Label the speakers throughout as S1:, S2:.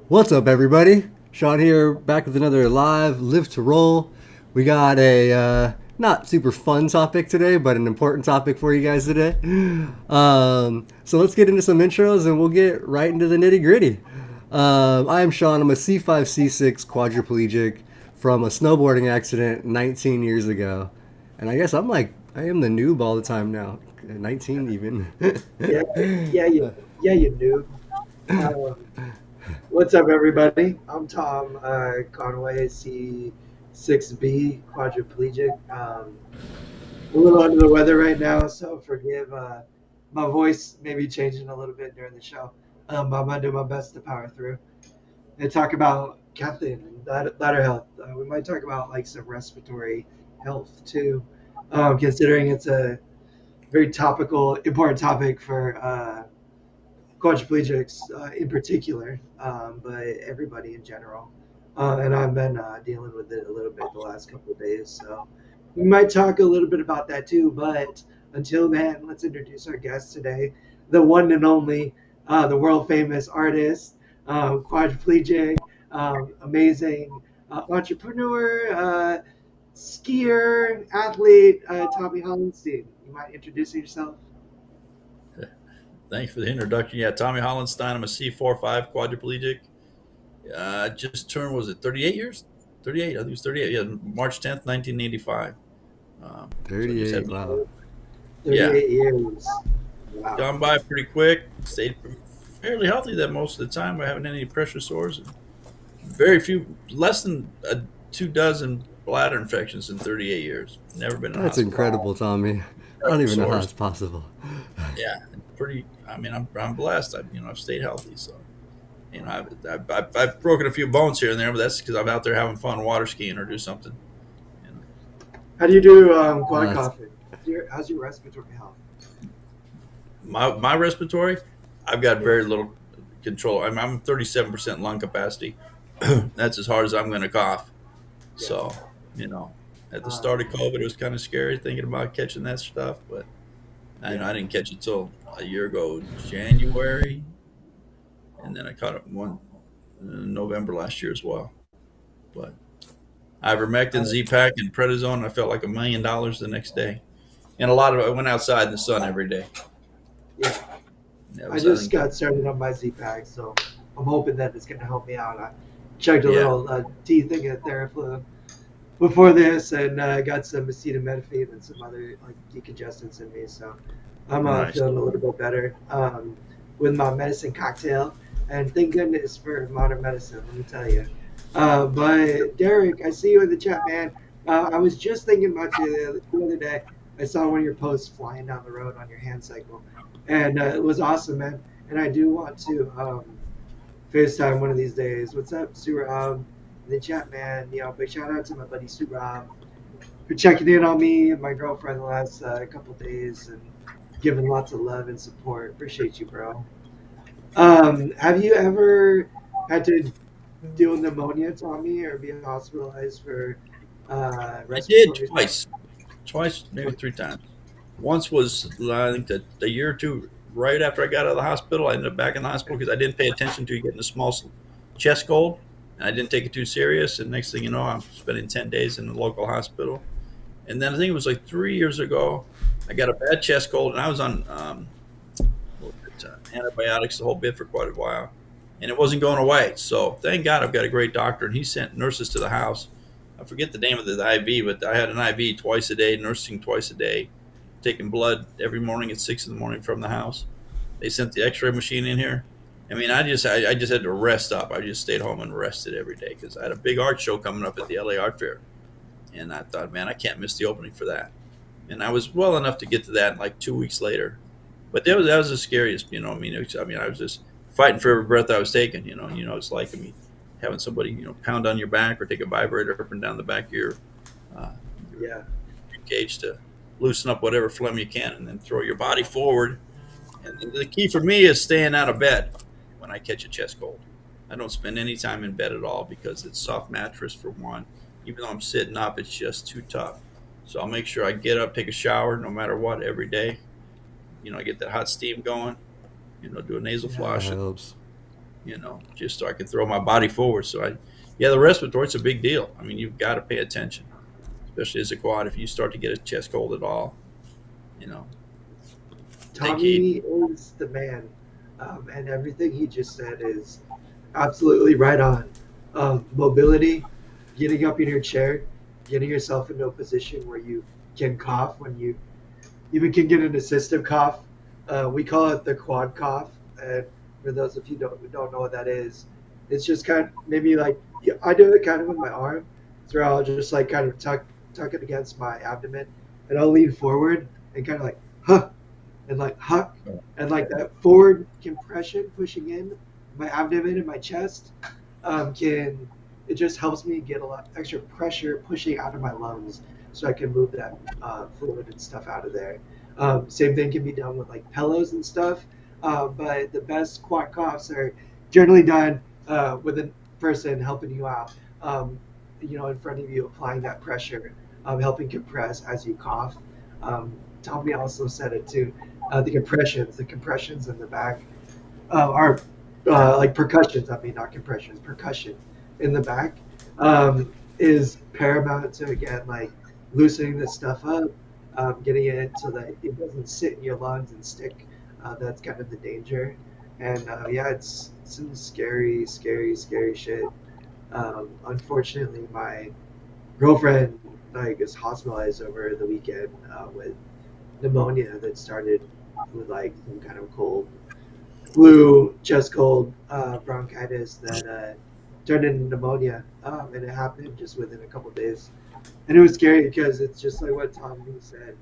S1: What's up, everybody? Shawn here, back with another Live to Roll. We got a not super fun topic today, but an important topic for you guys today. So let's get into some intros and we'll get right into the nitty gritty. I am Shawn. I'm a C5, C6 quadriplegic from a snowboarding accident 19 years ago. And I guess I am the noob all the time now. 19 even.
S2: Yeah, you noob. Um, what's up, everybody? I'm Tom Conway, C6B, quadriplegic. A little under the weather right now, so forgive my voice maybe changing a little bit during the show. But I'm gonna do my best to power through and talk about caffeine and bladder health. We might talk about like some respiratory health too, considering it's a very topical, important topic for quadriplegics in particular, but everybody in general. And I've been dealing with it a little bit the last couple of days. So we might talk a little bit about that too. But until then, let's introduce our guest today, the one and only, the world famous artist, quadriplegic, amazing entrepreneur, skier, athlete, Tommy Hollenstein. You mind introducing yourself?
S3: Thanks for the introduction. Yeah, Tommy Hollenstein. I'm a C4-5 quadriplegic. Just turned, was it 38 years? 38. I think it was 38. Yeah, March 10th, 1985. So I just had,
S1: 38, wow.
S2: 38 years. Wow.
S3: gone by pretty quick. Stayed fairly healthy that most of the time. I haven't had any pressure sores. Very few, less than 2 dozen bladder infections in 38 years. Never been in the
S1: That's
S3: hospital.
S1: incredible, Tommy. I don't
S3: Pressure
S1: even know how
S3: sores.
S1: it's possible.
S3: Yeah, pretty. I mean, I'm blessed. I've stayed healthy. So I've broken a few bones here and there, but that's because I'm out there having fun water skiing or do something. You know,
S2: How do you do quad
S1: That's
S2: coughing? How's your respiratory health?
S3: my respiratory, I've got very little control. I'm 37% lung capacity. That's as hard as I'm going to cough.
S2: Yeah.
S3: So, you know, at the
S2: Um,
S3: start of COVID, it was kind of scary thinking about catching that stuff, but
S2: yeah.
S3: I didn't catch it till a year ago, January, and then I caught it one in November last year as well. But ivermectin,
S2: Uh,
S3: Z-Pack, and prednisone, I felt like $1 million the next day. And a lot of it, I went outside in the sun every day.
S2: yeah.
S3: That
S2: I
S3: was, I
S2: just
S3: think,
S2: got started on my Z-Pack, so I'm hoping that it's going to help me out. I checked a
S3: yeah,
S2: little T thing at Theraflu before this and got some acetaminophen and some other like decongestants in me. So I'm
S3: nice.
S2: feeling a little bit better with my medicine cocktail. And thank goodness for modern medicine, let me tell you. But Derek, I see you in the chat, man. I was just thinking about you the other day. I saw one of your posts flying down the road on your hand cycle, and it was awesome, man. And I do want to FaceTime one of these days. What's up, Surab? In the chat, man. Big shout out to my buddy Surab for checking in on me and my girlfriend the last couple days and giving lots of love and support. Appreciate you, bro. Have you ever had to deal with pneumonia, Tommy, or be hospitalized for
S3: I did
S2: respiratory?
S3: twice, maybe three times. Once was, I think, a year or two right after I got out of the hospital. I ended up back in the hospital because I didn't pay attention to getting a small chest cold, and I didn't take it too serious. And next thing you know, I'm spending 10 days in the local hospital. And then I think it was like 3 years ago, I got a bad chest cold, and I was on antibiotics the whole bit for quite a while, and it wasn't going away. So thank God I've got a great doctor, and he sent nurses to the house. I forget the name of the IV, but I had an IV twice a day, nursing twice a day, taking blood every morning at 6 in the morning from the house. They sent the X-ray machine in here. I mean, I just had to rest up. I just stayed home and rested every day because I had a big art show coming up at the LA Art Fair, and I thought, man, I can't miss the opening for that. And I was well enough to get to that like 2 weeks later. But that was the scariest, you know. I was just fighting for every breath I was taking. It's like, having somebody pound on your back or take a vibrator up and down the back of uh, your
S2: Yeah,
S3: cage to loosen up whatever phlegm you can, and then throw your body forward. And the key for me is staying out of bed when I catch a chest cold. I don't spend any time in bed at all because it's soft mattress for one. Even though I'm sitting up, it's just too tough. So I'll make sure I get up, take a shower, no matter what, every day. I get that hot steam going. Do a nasal
S1: yeah, that
S3: flush.
S1: helps.
S3: just so I can throw my body forward. Yeah, the respiratory, it's a big deal. I mean, you've got to pay attention, especially as a quad. If you start to get a chest cold at all, you know, take heed.
S2: Tommy is the man, and everything he just said is absolutely right on. Mobility, getting up in your chair, getting yourself into a position where you can cough when you even can get an assistive cough. We call it the quad cough. And for those of you who don't know what that is, it's just kind of maybe like I do it kind of with my arm. So I'll just like kind of tuck it against my abdomen, and I'll lean forward and kind of like huh, and like huck, and like that forward compression pushing in my abdomen and my chest can it just helps me get a lot extra pressure pushing out of my lungs so I can move that fluid and stuff out of there. Same thing can be done with like pillows and stuff, but the best quad coughs are generally done with a person helping you out, in front of you, applying that pressure, helping compress as you cough. Tommy also said it too. The compressions in the back are like percussions. I mean, not compressions, percussion in the back is paramount to again like loosening this stuff up, getting it so that it doesn't sit in your lungs and stick. That's kind of the danger. And yeah, it's some scary, scary, scary shit. Unfortunately, my girlfriend like is hospitalized over the weekend with pneumonia that started with like some kind of cold, flu, chest cold, bronchitis that turned into pneumonia, and it happened just within a couple of days. And it was scary because it's just like what Tommy said.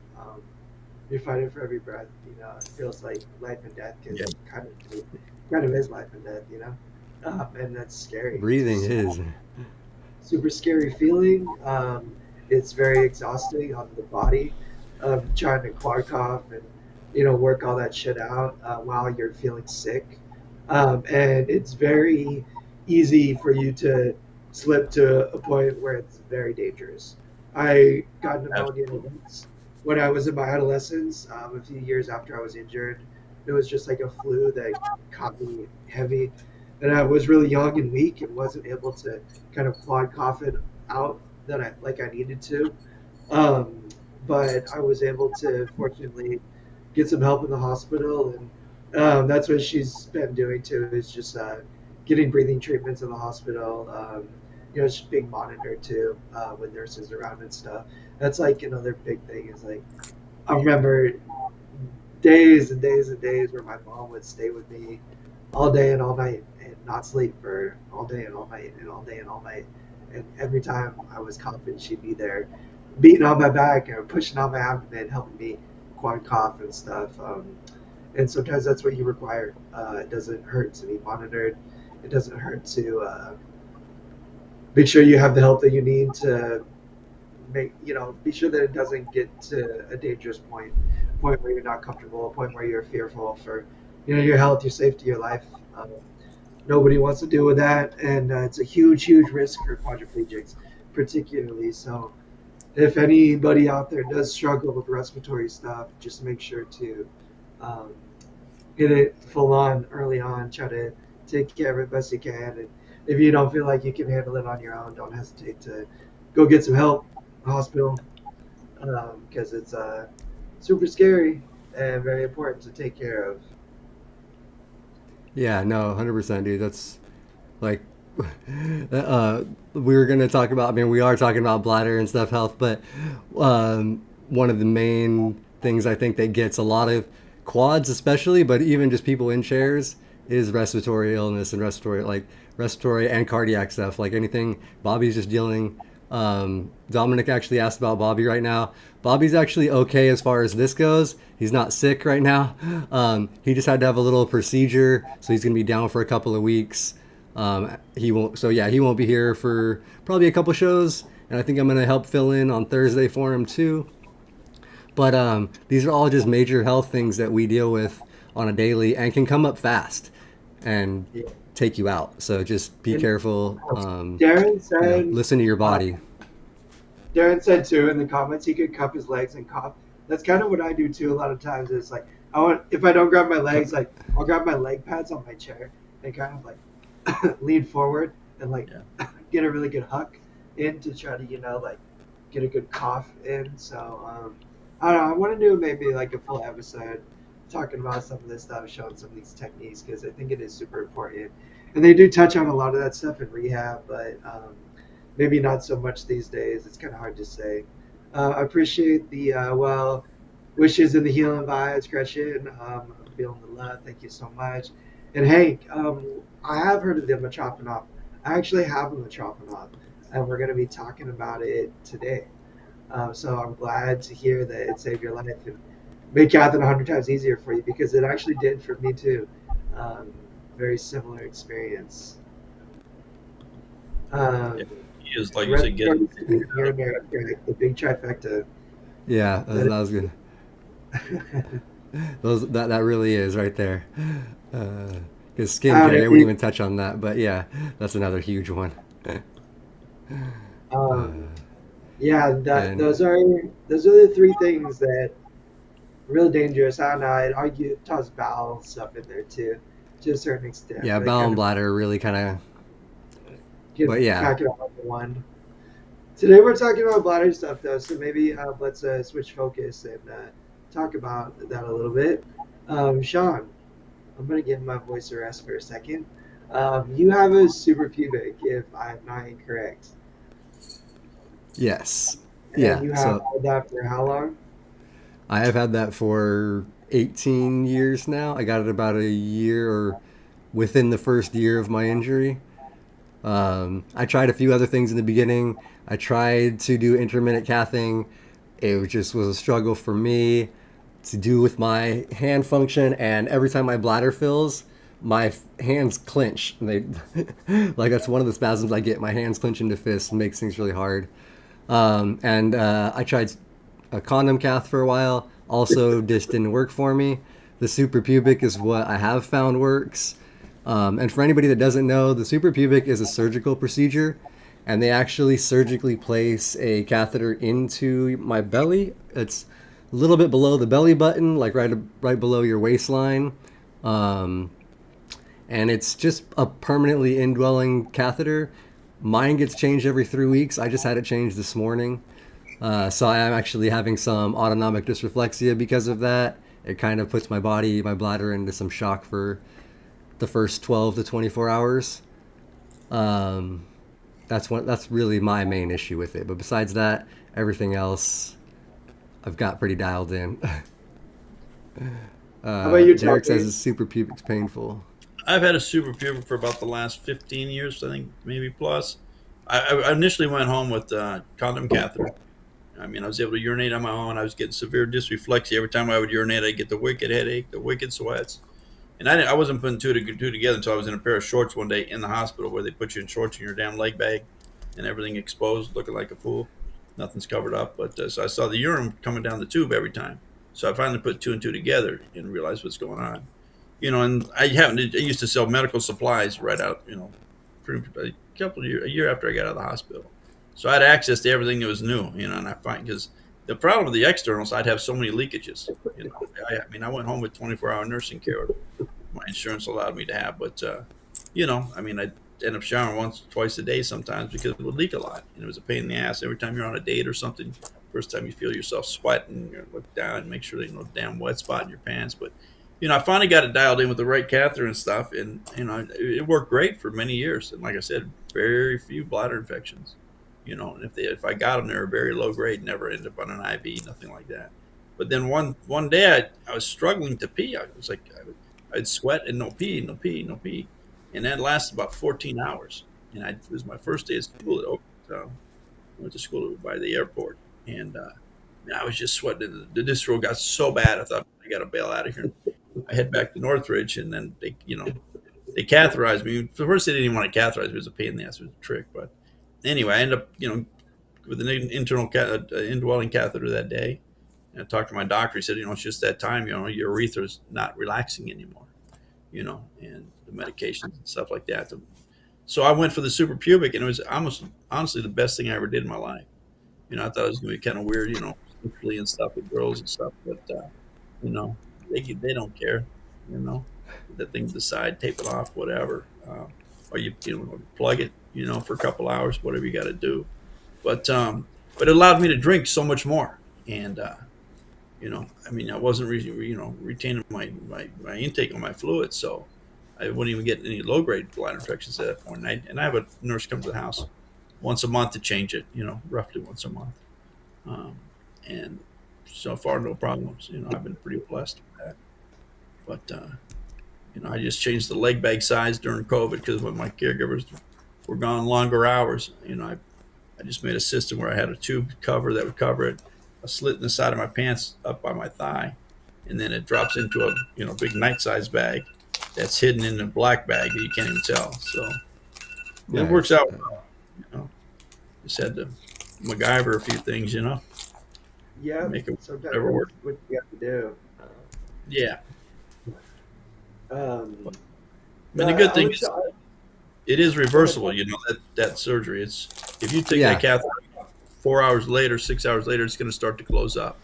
S2: You're fighting for every breath. It feels like life and death because
S3: Yeah.
S2: it kind of is life and death. And that's scary.
S1: Breathing
S2: It's
S1: is.
S2: super scary feeling. It's very exhausting on the body, trying to quad cough and work all that shit out while you're feeling sick, and it's very easy for you to slip to a point where it's very dangerous. I got pneumonia once when I was in my adolescence, a few years after I was injured. It was just like a flu that caught me heavy, and I was really young and weak and wasn't able to kind of quad cough it out that I needed to. Um, but I was able to fortunately get some help in the hospital, and that's what she's been doing too. Is just getting breathing treatments in the hospital. Just being monitored too with nurses around and stuff. That's like another big thing. Is like I remember days and days and days where my mom would stay with me all day and all night and not sleep for all day and all night and all day and all night. And every time I was coughing, she'd be there beating on my back or pushing on my abdomen, helping me quad cough and stuff. And sometimes that's what you require. It doesn't hurt to be monitored. It doesn't hurt to make sure you have the help that you need to be sure that it doesn't get to a dangerous point where you're not comfortable, a point where you're fearful for, your health, your safety, your life. Nobody wants to deal with that, and it's a huge, huge risk for quadriplegics, particularly. So, if anybody out there does struggle with respiratory stuff, just make sure to get it full on early on. Try to take care of it best you can, and if you don't feel like you can handle it on your own, don't hesitate to go get some help in the hospital, because it's super scary and very important to take care of.
S1: Yeah, no, 100%, dude. That's like, we were going to talk about, I mean, we are talking about bladder and stuff health, but one of the main things I think that gets a lot of quads, especially, but even just people in chairs, is respiratory illness and respiratory and cardiac stuff. Like anything Bobby's just dealing. Dominic actually asked about Bobby right now. Bobby's actually okay as far as this goes. He's not sick right now. He just had to have a little procedure, so he's gonna be down for a couple of weeks. He won't be here for probably a couple shows, and I think I'm gonna help fill in on Thursday for him too. But these are all just major health things that we deal with on a daily and can come up fast and take you out. So just be careful.
S2: Darren said,
S1: listen to your body.
S2: Darren said too in the comments he could cup his legs and cough. That's kind of what I do too. A lot of times it's like if I don't grab my legs, like I'll grab my leg pads on my chair and kind of like lean forward and like
S3: Yeah.
S2: get a really good huck in to try to like get a good cough in. So I don't know. I want to do maybe like a full episode talking about some of this stuff, showing some of these techniques because I think it is super important. And they do touch on a lot of that stuff in rehab, but maybe not so much these days. It's kind of hard to say. I appreciate the wishes and the healing vibes, Gretchen. I'm feeling the love. Thank you so much. And Hank, I have heard of the Metrofit. I actually have a Metrofit, and we're going to be talking about it today. So I'm glad to hear that it saved your life and made Catherine 100 times easier for you because it actually did for me too. Um, Very similar experience.
S3: Yeah.
S2: Um,
S3: He is, like you said,
S2: Respiratory
S3: getting
S2: urinary tract, the big trifecta.
S1: Yeah, that
S2: That
S1: was good. That really is right there. Because skincare, I wouldn't
S2: is,
S1: even touch on that, but yeah, that's another huge one.
S2: um, yeah,
S1: And
S2: those are the three things that are real dangerous. I don't know. I'd argue it toss bowel stuff in there too, to a certain extent,
S1: yeah,
S2: but it
S1: bowel
S2: kind
S1: and
S2: of
S1: bladder really kind of,
S2: can
S1: but yeah,
S2: pack it all into one. Today we're talking about bladder stuff though, so maybe let's switch focus and talk about that a little bit. Shawn, I'm gonna give my voice a rest for a second. You have a super pubic, if I'm not incorrect,
S1: yes,
S2: and
S1: yeah.
S2: you have
S1: So
S2: had that for how long?
S1: I have had that for 18 years now. I got it about a year or within the first year of my injury. I tried a few other things in the beginning. I tried to do intermittent cathing. It just was a struggle for me to do with my hand function, and every time my bladder fills, my hands clench. And they like that's one of the spasms I get. My hands clench into fists and makes things really hard. And I tried a condom cath for a while. Also, just didn't work for me. The suprapubic is what I have found works. And for anybody that doesn't know, the suprapubic is a surgical procedure, and they actually surgically place a catheter into my belly. It's a little bit below the belly button, like right below your waistline. Um, and it's just a permanently indwelling catheter. Mine gets changed every 3 weeks. I just had it changed this morning. So I am actually having some autonomic dysreflexia because of that. It kind of puts my bladder into some shock for the first 12 to 24 hours. Um, that's really my main issue with it. But besides that, everything else I've got pretty dialed in.
S2: How about you,
S1: Derek says
S2: Tony?
S1: his super pubic's painful.
S3: I've had a super pubic for about the last 15 years, I think, maybe plus. I initially went home with condom catheter. I mean, I was able to urinate on my own. I was getting severe dysreflexia. Every time I would urinate, I'd get the wicked headache, the wicked sweats. And I wasn't putting two together until I was in a pair of shorts one day in the hospital where they put you in shorts in your damn leg bag and everything exposed, looking like a fool. Nothing's covered up. But so I saw the urine coming down the tube every time. So I finally put two and two together and realized what's going on. And I used to sell medical supplies right out, a a year after I got out of the hospital. So I had access to everything that was new, and I find because the problem with the externals, I'd have so many leakages. I mean, I went home with 24-hour nursing care. My insurance allowed me to have, but I mean, I end up showering once, twice a day sometimes because it would leak a lot, and it was a pain in the ass every time you're on a date or something. First time you feel yourself sweating, you look down and make sure there's no damn wet spot in your pants. But I finally got it dialed in with the right catheter and stuff, and it worked great for many years. And like I said, very few bladder infections. And if I got them, they were very low grade, never ended up on an IV, nothing like that. But then one day I was struggling to pee. I was like, I'd sweat and no pee, no pee, no pee, and that lasted about 14 hours. And it was my first day of school at Oak. So I went to school by the airport, and I was just sweating. The distro got so bad, I thought I got to bail out of here. I head back to Northridge, and then they catheterized me. First, they didn't even want to catheterize me. It was a pain in the ass. It was a trick, but anyway, I ended up with an indwelling catheter that day. And I talked to my doctor. He said, it's just that time. Your urethra is not relaxing anymore. And the medications and stuff like that. So I went for the super pubic, and it was almost honestly the best thing I ever did in my life. I thought it was going to be kind of weird, sexually and stuff with girls and stuff, but you know, they don't care. That thing decide, tape it off, whatever. or you plug it, for a couple hours, whatever you got to do. But it allowed me to drink so much more, and I mean, I wasn't retaining my intake on my fluids, so I wouldn't even get any low grade bladder infections at that point. And I have a nurse come to the house once a month to change it, roughly once a month. Um, and so far, no problems. I've been pretty blessed with that. But I just changed the leg bag size during COVID because when my caregivers were gone longer hours, I just made a system where I had a tube cover that would cover it, a slit in the side of my pants up by my thigh, and then it drops into a big night size bag that's hidden in a black bag that you can't even tell. So it works
S1: Nice.
S3: out well. You know, just had to MacGyver a few things,
S2: Yep.
S3: make it
S2: Sometimes
S3: whatever work.
S2: that's what you have to do.
S3: Yeah.
S2: Um,
S3: And the
S2: no,
S3: good
S2: I
S3: thing
S2: would
S3: is
S2: say,
S3: it is
S2: go ahead.
S3: reversible. That surgery. It's if you take that
S1: Yeah.
S3: catheter 4 hours later, 6 hours later, it's going to start to close up.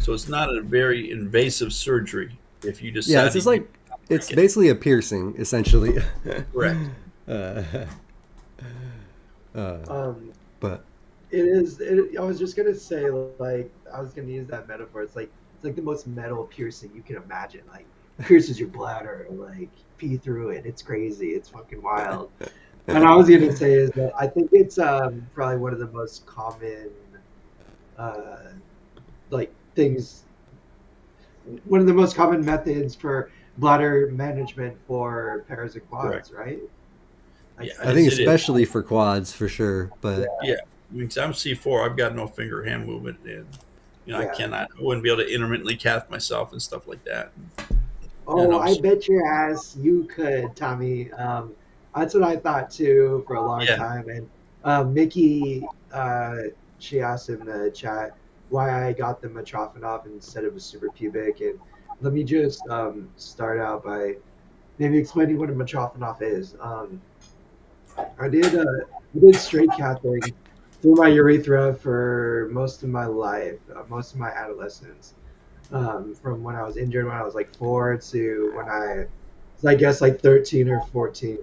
S3: So it's not a very invasive surgery if you
S1: Yeah,
S3: decide
S1: it's
S3: to
S1: just like it's
S3: break it.
S1: basically a piercing, essentially.
S3: Correct.
S1: uh, uh,
S2: Um,
S1: but
S2: it is. I was just gonna say, like, I was gonna use that metaphor. It's like the most metal piercing you can imagine. Like, pierces your bladder, like pee through it. It's crazy. It's fucking wild. And I was gonna say is that I think it's probably one of the most common uh, like things, one of the most common methods for bladder management for pairs and
S3: Correct.
S2: quads, right? Like,
S3: Yeah,
S1: I think
S3: it is.
S1: especially for quads for sure. But
S2: yeah,
S3: Yeah. I mean, 'cause I'm C4. I've got no finger hand movement, and I
S2: yeah.
S3: cannot. I wouldn't be able to intermittently cath myself and stuff like that.
S2: Oh, I
S3: So,
S2: bet your ass you could, Tommy. That's what I thought too for a long
S3: yeah,
S2: time. And Mickey, she asked in the chat why I got the Metrofit instead of a super pubic. And let me just start out by maybe explaining what a Metrofit is. I did straight cathing through my urethra for most of my life, most of my adolescence, from when I was injured when I was like 4 to when I was, I guess, like 13 or 14.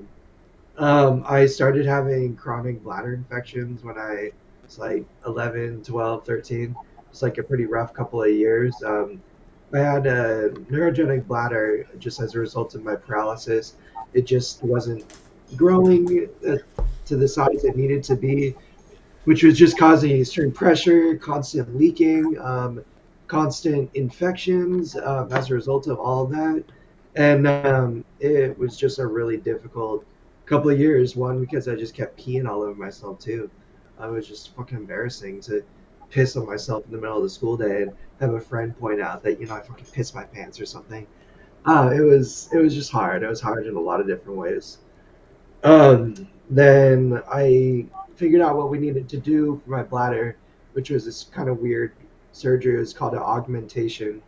S2: I started having chronic bladder infections when I was like 11, 12, 13. It's like a pretty rough couple of years. I had a neurogenic bladder just as a result of my paralysis. It just wasn't growing to the size it needed to be, which was just causing extreme pressure, constant leaking, constant infections as a result of all of that. And it was just a really difficult couple of years. One, because I just kept peeing all over myself, too. It was just fucking embarrassing to piss on myself in the middle of the school day and have a friend point out that, I fucking pissed my pants or something. It was just hard. It was hard in a lot of different ways. Then I figured out what we needed to do for my bladder, which was this kind of weird surgery. It was called an augmentation,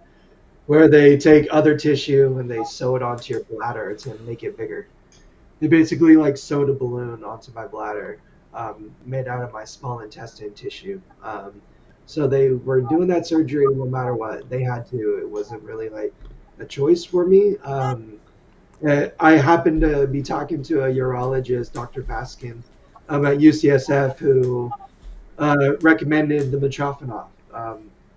S2: where they take other tissue and they sew it onto your bladder to make it bigger. They basically like sewed a balloon onto my bladder, made out of my small intestine tissue. So they were doing that surgery no matter what. They had to. It wasn't really like a choice for me. I happened to be talking to a urologist, Dr. Baskin, at UCSF, who recommended the Metrofit.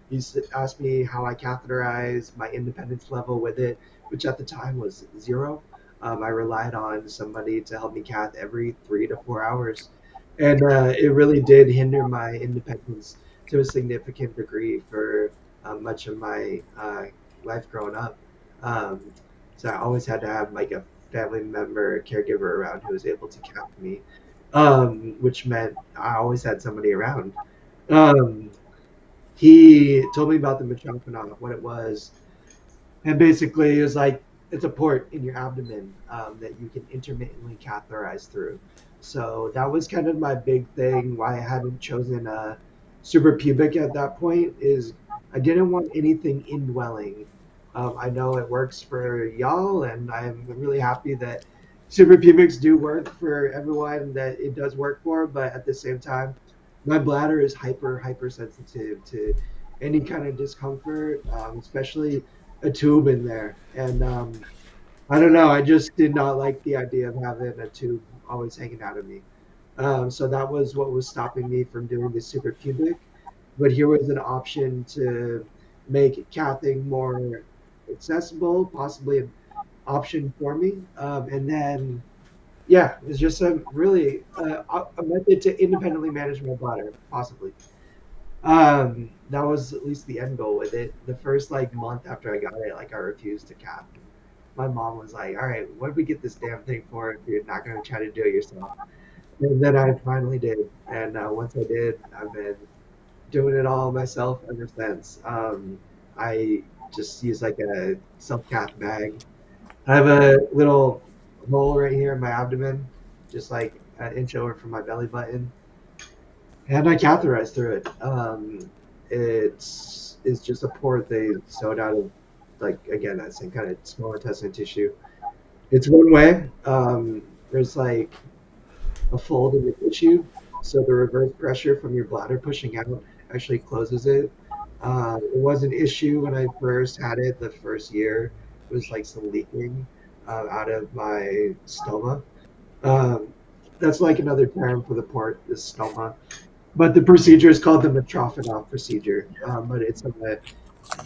S2: He asked me how I catheterize, my independence level with it, which at the time was 0. I relied on somebody to help me cath every 3 to 4 hours. And it really did hinder my independence to a significant degree for much of my life growing up. Um, so I always had to have like a family member, caregiver around who was able to cath me, which meant I always had somebody around. Um, he told me about the Metrofit, what it was, and basically, it was like it's a port in your abdomen that you can intermittently catheterize through. So that was kind of my big thing. Why I hadn't chosen a super pubic at that point is I didn't want anything indwelling. I know it works for y'all, and I'm really happy that super pubics do work for everyone that it does work for. But at the same time, my bladder is hyper sensitive to any kind of discomfort, especially a tube in there. And I don't know, I just did not like the idea of having a tube always hanging out of me. So that was what was stopping me from doing the suprapubic. But here was an option to make cathing more accessible, possibly an option for me. And then, yeah, it's just a really a method to independently manage my bladder, possibly. That was at least the end goal with it. The first like month after I got it, like I refused to cath. My mom was like, "All right, what did we get this damn thing for if you're not going to try to do it yourself?" And then I finally did, and once I did, I've been doing it all myself ever since. I just use like a self cath bag. I have a little hole right here in my abdomen, just like an inch over from my belly button, and I catheterize through it. It's just a port they sewed out of, like, again, that same kind of small intestine tissue. It's one way. There's like a fold in the tissue, so the reverse pressure from your bladder pushing out actually closes it. It was an issue when I first had it the first year. It was like some leaking out of my stoma. Um, that's like another term for the port, is stoma. But the procedure is called the Metrofit procedure. But it's a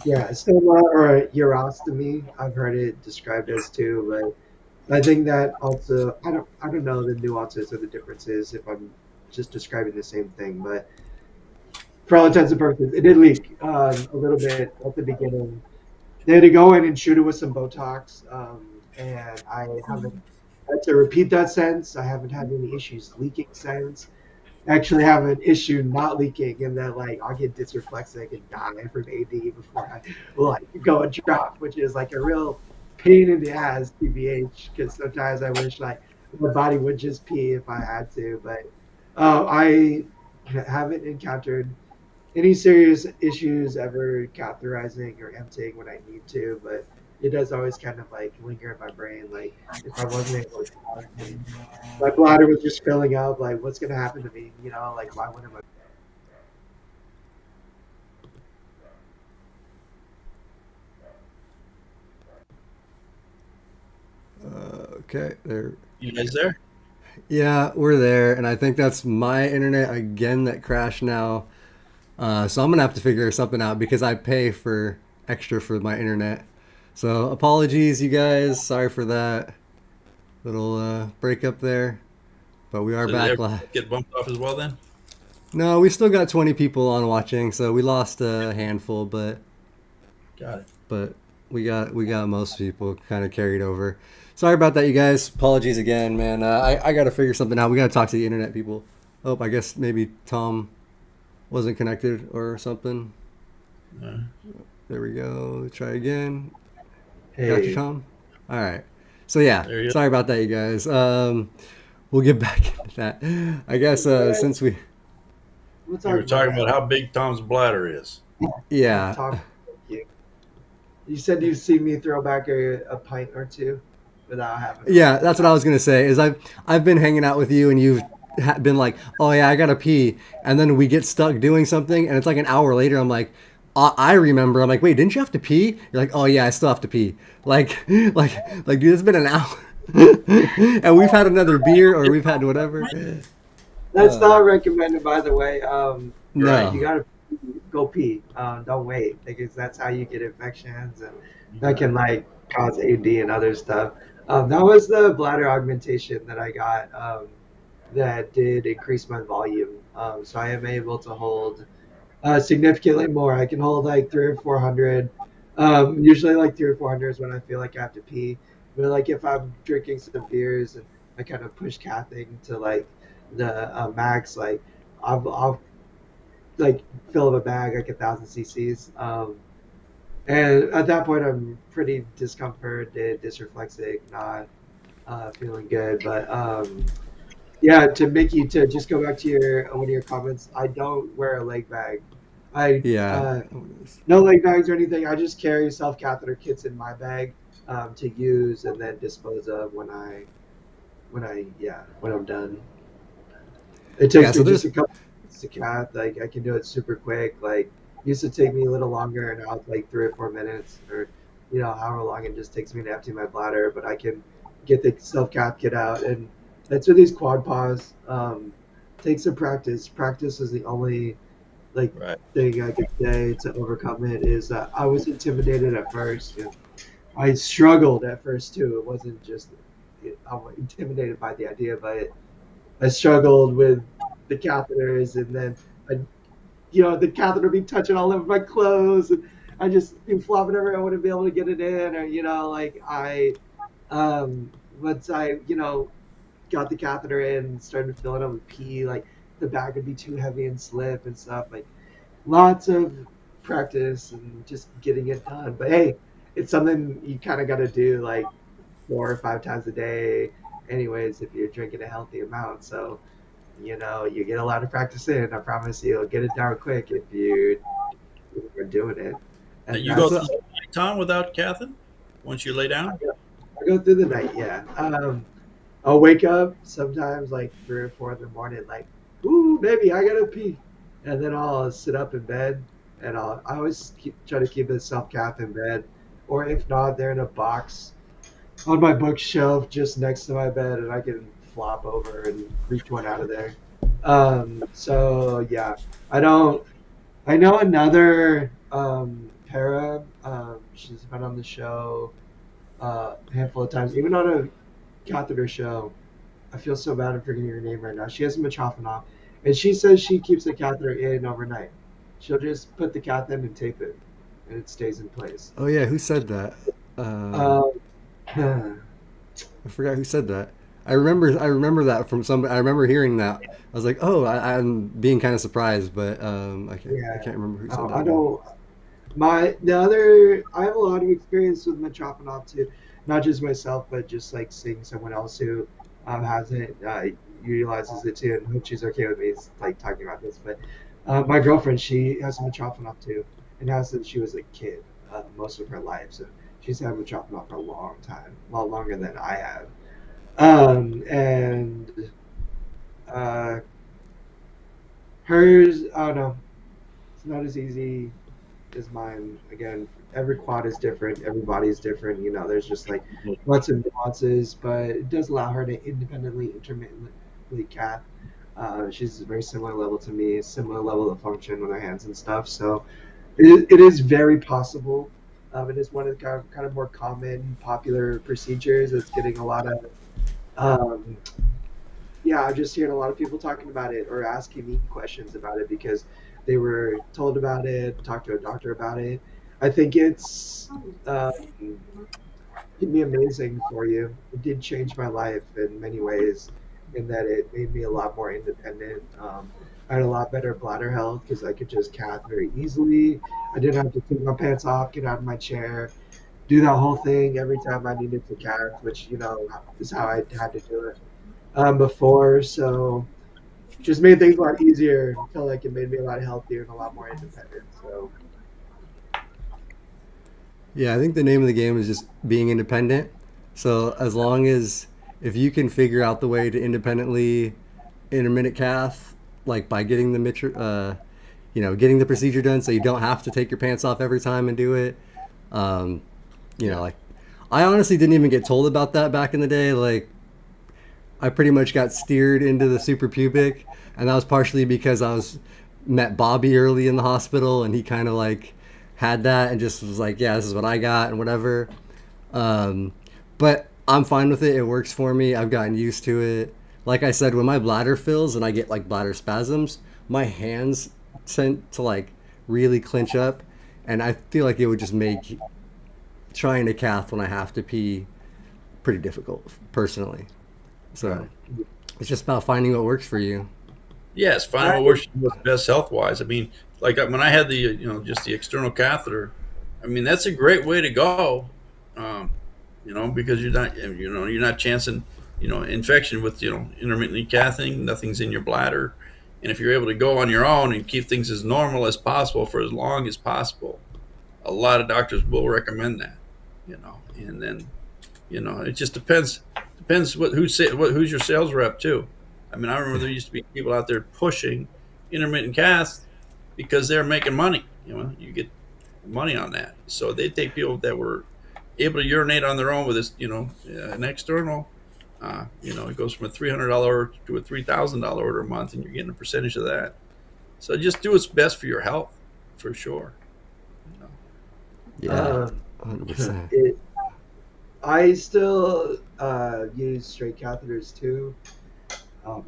S2: stoma or a urostomy. I've heard it described as too, but I think that also I don't know the nuances or the differences if I'm just describing the same thing, but for all intents and purposes, it did leak a little bit at the beginning. They had to go in and shoot it with some Botox, and I haven't had to repeat that since. I haven't had any issues leaking since. I actually have an issue not leaking, and that like I'll get dysreflexic and die from AD before I like go and drop, which is like a real pain in the ass, TBH. Because sometimes I wish like my body would just pee if I had to, but I haven't encountered any serious issues ever catheterizing or emptying when I need to, but it does always kind of like linger in my brain. Like if I wasn't able to, and my bladder was just filling up, like what's gonna happen to me? You know, like why wouldn't I?
S1: Okay, there.
S3: You guys there?
S1: Yeah, we're there, and I think that's my internet again that crashed now. So I'm gonna have to figure something out because I pay for extra for my internet. So apologies, you guys. Sorry for that little breakup there, but we are
S3: So did
S1: back
S3: everyone
S1: live.
S3: get bumped off as well then?
S1: No, we still got 20 people on watching, so we lost a handful,
S3: Got it.
S1: but we got most people kind of carried over. Sorry about that, you guys. Apologies again, man. I got to figure something out. We got to talk to the internet people. Oh, I guess maybe Tom wasn't connected or something.
S3: Uh,
S1: There we go. Try again. Got you,
S2: Hey,
S1: Tom? All right. So yeah,
S3: there you go.
S1: sorry about that, you guys. We'll get back into that. I guess since we,
S2: we'll
S3: You
S2: talk
S3: were
S2: about
S3: talking
S2: that.
S3: about how big Tom's bladder is.
S2: We'll
S1: yeah,
S2: talk. You. You said you've seen me throw back a pint or two without having one.
S1: yeah, that's what I was gonna say. Is I've been hanging out with you and you've been like, oh yeah, I gotta pee, and then we get stuck doing something, and it's like an hour later. I'm like, I remember. I'm like, wait, didn't you have to pee? You're like, oh yeah, I still have to pee. Like, dude, it's been an hour, and we've had another beer or we've had whatever.
S2: That's
S1: Uh,
S2: not recommended, by the way.
S3: Right.
S2: You
S1: no.
S2: gotta go pee. Don't wait, because that's how you get infections, and
S3: You
S2: that
S3: got
S2: can
S3: it.
S2: like cause AD and other stuff. That was the bladder augmentation that I got. That did increase my volume. So I am able to hold significantly more. I can hold like 300 or 400. Usually like 300 or 400 is when I feel like I have to pee. But like if I'm drinking some beers and I kind of push cathing to like the max, like I'll like fill up a bag like 1,000 cc's. And at that point, I'm pretty discomforted, dysreflexic, not feeling good. But yeah, to Mickey, to just go back to your one of your comments, I don't wear a leg bag. I
S1: Yeah.
S2: No leg bags or anything. I just carry self catheter kits in my bag to use and then dispose of when I'm done. It
S1: Yeah.
S2: takes
S1: So
S2: me just
S1: there's
S2: a couple minutes to cath. Like I can do it super quick. Like used to take me a little longer, and now it's like 3 or 4 minutes, or however long it just takes me to empty my bladder. But I can get the self cath kit out, and That's with these quad pause. Take some practice. Practice is the only like
S3: Right.
S2: thing I could say to overcome it. Is that I was intimidated at first. And I struggled at first too. It wasn't just I was intimidated by the idea, but I struggled with the catheters, and then I, the catheter be touching all over my clothes, and I just be flopping everywhere. I wouldn't be able to get it in, or like once I got the catheter in and started filling up with pee, like the bag would be too heavy and slip and stuff. Like lots of practice and just getting it done. But hey, it's something you kind of got to do like 4 or 5 times a day, anyways, if you're drinking a healthy amount. So, you get a lot of practice in. I promise you'll get it down quick if you're doing it.
S3: Now,
S2: And
S3: you go
S2: that's
S3: through the night, Tom, without cathing once you lay
S2: I
S3: down?
S2: go, I go through the night, yeah. I'll wake up sometimes like 3 or 4 in the morning, like, ooh, baby, I gotta pee, and then I'll sit up in bed, and I always try to keep a self cath in bed, or if not, they're in a box on my bookshelf just next to my bed, and I can flop over and reach one out of there. So yeah, I don't. I know another para. She's been on the show a handful of times, even on a catheter show. I feel so bad I'm forgetting her name right now. She has a Metrofit, and she says she keeps the catheter in overnight. She'll just put the cath in and tape it, and it stays in place.
S1: Oh yeah, who said that? Um,
S2: Um,
S1: I forgot who said that. I remember that from some. I remember hearing that. I was like, oh, I'm being kind of surprised, but I
S2: yeah,
S1: can't remember who said
S2: I
S1: that now.
S2: don't. I have a lot of experience with Metropolis too, not just myself, but just like seeing someone else who has it, utilizes it too, and hope she's okay with me like talking about this. But my girlfriend, she has Metropolis too, and has since she was a kid, most of her life. So she's had Metropolis for a long time, a lot longer than I have. And uh, hers, I don't know, it's not as easy is mine. Again, every quad is different, every body is different. There's just like lots of nuances, but it does allow her to independently, intermittently cath. She's a very similar level to me, similar level of function with her hands and stuff. So it is very possible. It is one of the kind of more common, popular procedures. It's getting a lot of um, yeah, I'm just hearing a lot of people talking about it or asking me questions about it because they were told about it, talked to a doctor about it. I think it'd be amazing for you. It did change my life in many ways, in that it made me a lot more independent. I had a lot better bladder health because I could just cath very easily. I didn't have to take my pants off, get out of my chair, do that whole thing every time I needed to cath, which is how I had to do it before. So just made things a lot easier. I felt like it made me a lot healthier and a lot more independent. So
S1: Yeah, I think the name of the game is just being independent. So as long as if you can figure out the way to independently intermittent cath, like by getting the getting the procedure done, so you don't have to take your pants off every time and do it. Um,
S3: Yeah.
S1: like I honestly didn't even get told about that back in the day. Like I pretty much got steered into the super pubic, and that was partially because I was met Bobby early in the hospital, and he kind of like had that and just was like, yeah, this is what I got and whatever. Um, but I'm fine with it. It works for me. I've gotten used to it. Like I said, when my bladder fills and I get like bladder spasms, my hands tend to like really clench up, and I feel like it would just make trying to cath when I have to pee pretty difficult personally.
S3: Right.
S1: So it's just about finding what works for you.
S3: Yes, finding
S2: I,
S3: what works best health wise. I mean, like when I had the just the external catheter, I mean that's a great way to go. Um, because you're not chancing infection with intermittently cathing. Nothing's in your bladder, and if you're able to go on your own and keep things as normal as possible for as long as possible, a lot of doctors will recommend that. And then it just depends who's your sales rep too. I mean, I remember there used to be people out there pushing intermittent casts because they're making money. You get money on that, so they take people that were able to urinate on their own with this, an external, It goes from a $300 to a $3,000 order a month, and you're getting a percentage of that. So just do what's best for your health, for sure. You know.
S1: Yeah,
S2: Um,
S1: 100%.
S2: it, I still use straight catheters too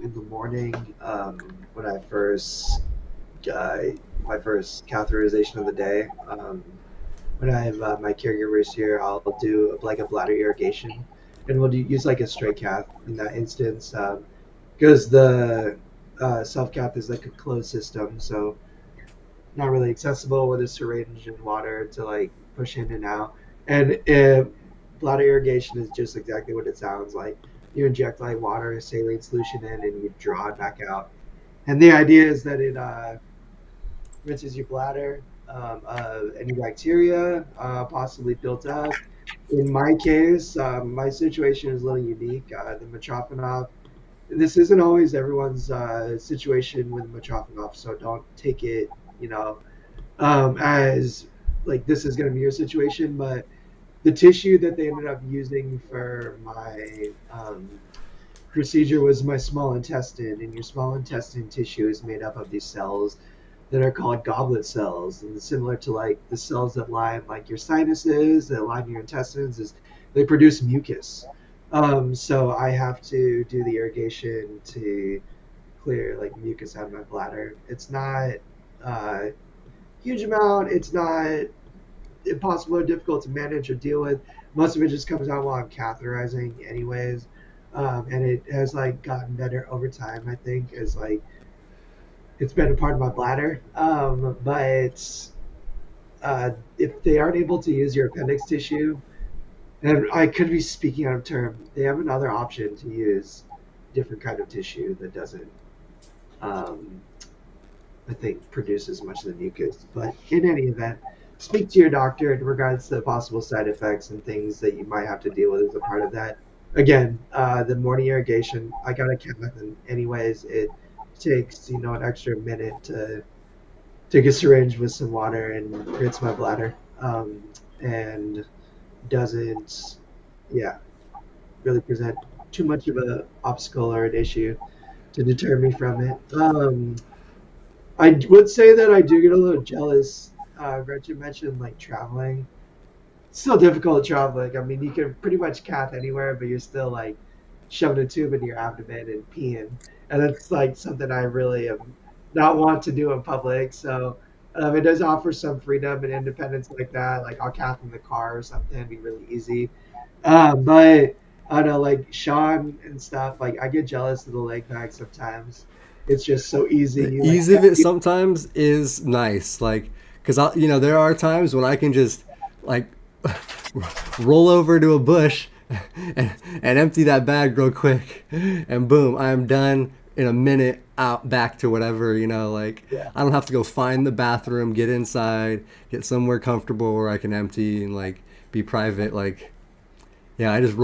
S2: in the morning when I first uh, my first catheterization of the day. When I have my caregivers here, I'll do like a bladder irrigation, and use like a straight cath in that instance because the self cath is like a closed system, so not really accessible with a syringe and water to like push in and out. And bladder irrigation is just exactly what it sounds like. You inject like water, saline solution in, and you draw it back out. And the idea is that it rinses your bladder of any bacteria possibly built up. In my case, my situation is a little unique. The Metrofit, this isn't always everyone's situation with Metrofit, so don't take it, as like this is going to be your situation. But the tissue that they ended up using for my procedure was my small intestine, and your small intestine tissue is made up of these cells that are called goblet cells, and similar to like the cells that line like your sinuses, that line your intestines, is they produce mucus. So I have to do the irrigation to clear like mucus out of my bladder. It's not a huge amount. It's not impossible or difficult to manage or deal with. Most of it just comes out while I'm catheterizing, anyways. And it has like gotten better over time. I think as like it's been a part of my bladder. But if they aren't able to use your appendix tissue, and I could be speaking out of term, they have another option to use different kind of tissue that doesn't, um, I think, produce as much of the mucus. But in any event, speak to your doctor in regards to possible side effects and things that you might have to deal with as a part of that. Again, the morning irrigation, I got a cath, and anyways, it takes an extra minute to take a syringe with some water and rinse my bladder, and doesn't, yeah, really present too much of an obstacle or an issue to deter me from it. I would say that I do get a little jealous. Gretchen mentioned like traveling. It's still difficult traveling. I mean, you can pretty much cath anywhere, but you're still like shoving a tube into your abdomen and peeing, and it's like something I really am not want to do in public. So it does offer some freedom and independence like that. Like I'll cath in the car or something, it'd be really easy. But I don't know, like Shawn and stuff. Like I get jealous of the leg bag sometimes. It's just so easy.
S1: The
S2: You like
S1: ease of it sometimes is nice, like because there are times when I can just like roll over to a bush and empty that bag real quick, and boom, I'm done in a minute, out back to whatever, like
S2: yeah.
S1: I don't have to go find the bathroom, get inside, get somewhere comfortable where I can empty and like be private. Like, yeah, I just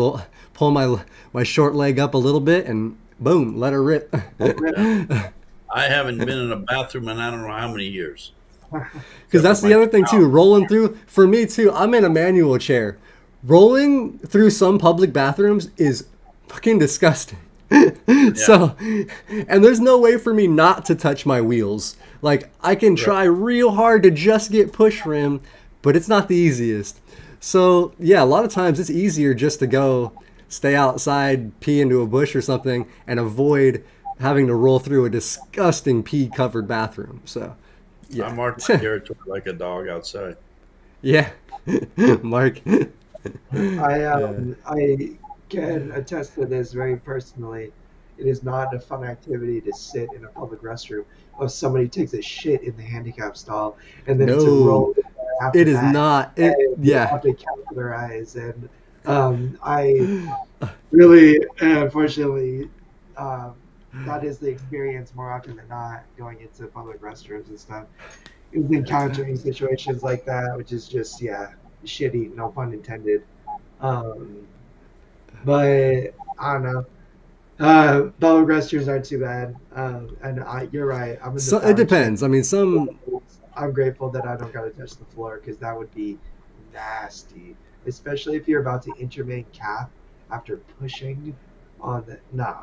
S1: pull my short leg up a little bit and boom, let her rip.
S3: Yeah. I haven't been in a bathroom in I don't know how many years.
S1: Because that's the other thing too. Rolling through, for me too, I'm in a manual chair. Rolling through some public bathrooms is fucking disgusting. So, and there's no way for me not to touch my wheels. Like I can try real hard to just get push rim, but it's not the easiest. So yeah, a lot of times it's easier just to go stay outside, pee into a bush or something, and avoid having to roll through a disgusting pee covered bathroom. So yeah.
S3: I mark my territory like a dog outside.
S1: Yeah. Mark.
S2: I can attest to this very personally. It is not a fun activity to sit in a public restroom or somebody takes a shit in the handicap stall and then to roll after
S1: it is
S2: that.
S1: not.
S2: You have to categorize, and I really, unfortunately, that is the experience more often than not going into public restrooms and stuff. Encountering situations like that, which is just shitty, no pun intended. But I don't know. Public restrooms aren't too bad, and you're right. I'm in the
S1: it depends.
S2: chair.
S1: I mean, some.
S2: I'm grateful that I don't gotta touch the floor because that would be nasty, especially if you're about to intermittent cath after pushing. on the no.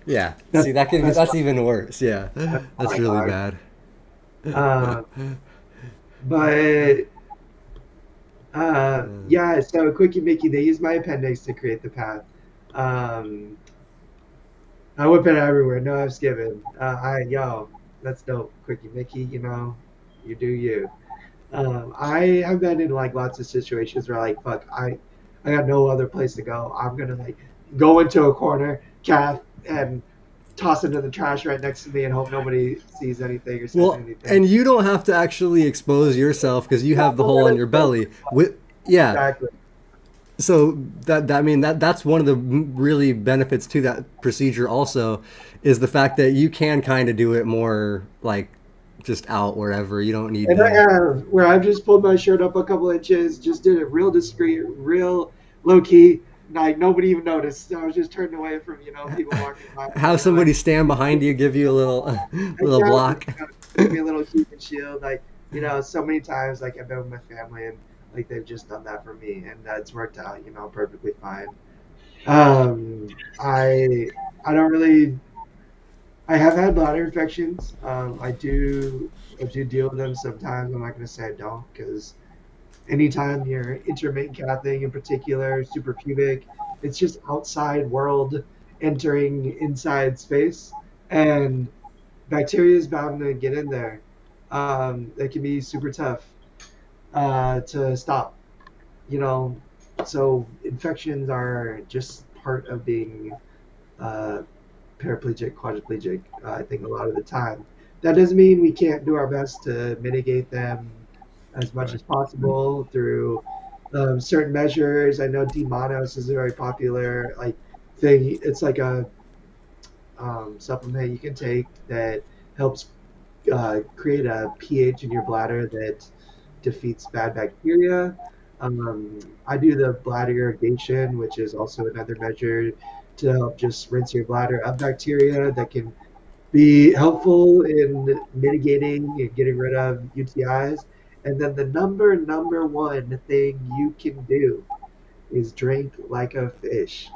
S1: Yeah.
S2: That's
S1: See, that can be,
S2: that's
S1: that's even worse. Yeah.
S2: that's
S1: That's
S2: my
S1: really
S2: dog.
S1: bad.
S2: Uh, but yeah, so Quickie Mickey, they use my appendix to create the path. Um, I whip it everywhere. No F's given. That's dope, Quickie Mickey. You do you. I have been in like lots of situations where like fuck, I got no other place to go. I'm gonna like go into a corner, calf, and toss into the trash right next to me and hope nobody sees anything or says
S1: Well,
S2: anything.
S1: and you don't have to actually expose yourself because you
S2: No,
S1: have the
S2: I'm
S1: hole on
S2: gonna
S1: your
S2: expose
S1: belly. With yeah,
S2: exactly.
S1: so that I mean that's one of the really benefits to that procedure also is the fact that you can kind of do it more like just out wherever. You don't need
S2: And I
S1: to.
S2: have where I've just pulled my shirt up a couple inches, just did it real discreet, real low key. Like nobody even noticed. I was just turned away from people walking by.
S1: Have
S2: Like,
S1: somebody stand behind you, give you a little little
S2: exactly,
S1: block.
S2: give me a little human shield. Like so many times, like I've been with my family and like they've just done that for me, and that's worked out, perfectly fine. I don't really. I have had bladder infections. I do deal with them sometimes. I'm not going to say I don't because anytime you're intermittent cathing in particular, suprapubic, it's just outside world entering inside space, and bacteria is bound to get in there. It can be super tough to stop. You know, so infections are just part of being uh, paraplegic, quadriplegic, I think a lot of the time. That doesn't mean we can't do our best to mitigate them as much
S3: Right.
S2: as possible through certain measures. I know D-monos is a very popular thing. It's like a supplement you can take that helps create a pH in your bladder that defeats bad bacteria. I do the bladder irrigation, which is also another measure to help just rinse your bladder of bacteria that can be helpful in mitigating and getting rid of UTIs. And then the number one thing you can do is drink like a fish.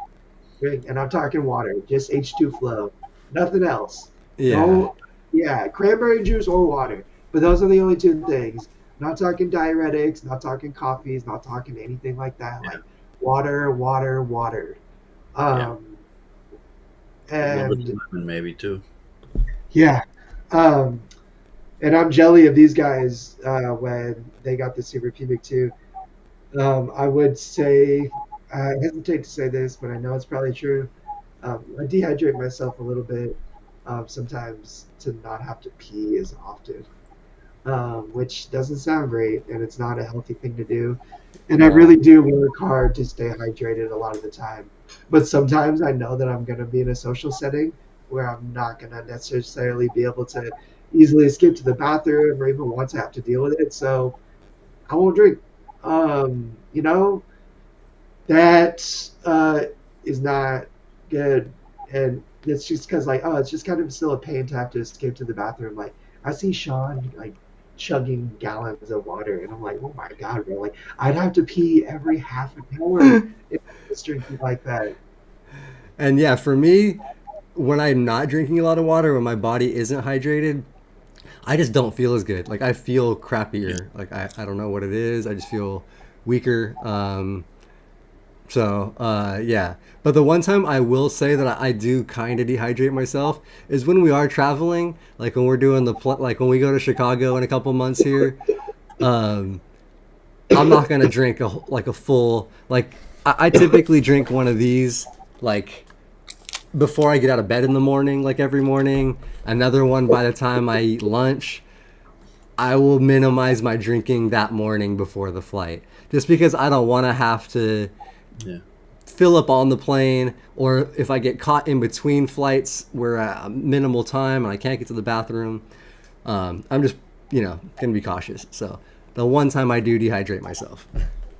S2: Drink, and I'm talking water, just H2 flow, nothing else.
S1: Yeah,
S2: Don't, yeah, cranberry juice or water. But those are the only two things. Not talking diuretics, not talking coffees, not talking anything like that.
S3: Yeah.
S2: Like water, water, water.
S3: Yeah.
S2: Um,
S3: A little bit
S2: and
S3: of lemon maybe too.
S2: yeah, um, and I'm jelly of these guys when they got the super pubic too. I would say, I hesitate to say this, but I know it's probably true. I dehydrate myself a little bit sometimes to not have to pee as often, which doesn't sound great, and it's not a healthy thing to do. And I
S1: no.
S2: really do work hard to stay hydrated a lot of the time. But sometimes I know that I'm going to be in a social setting where I'm not going to necessarily be able to easily escape to the bathroom or even want to have to deal with it. So I won't drink. You know, that is not good, and it's just because it's just kind of still a pain to have to escape to the bathroom. Like I see Shawn chugging gallons of water, and I'm like, oh my god, bro! Like I'd have to pee every half an hour if I was drinking like that.
S1: And yeah, for me, when I'm not drinking a lot of water, when my body isn't hydrated, I just don't feel as good. Like I feel
S3: Yeah.
S1: crappier. Like I don't know what it is. I just feel weaker. Yeah. But the one time I will say that I do kind of dehydrate myself is when we are traveling. Like when we're doing like when we go to Chicago in a couple months here. Um, I'm not gonna drink like a full like I typically drink one of these like before I get out of bed in the morning, like every morning. Another one by the time I eat lunch. I will minimize my drinking that morning before the flight, just because I don't want to have to
S3: Yeah.
S1: fill up on the plane, or if I get caught in between flights where minimal time and I can't get to the bathroom. I'm just gonna be cautious. So the one time I do dehydrate myself.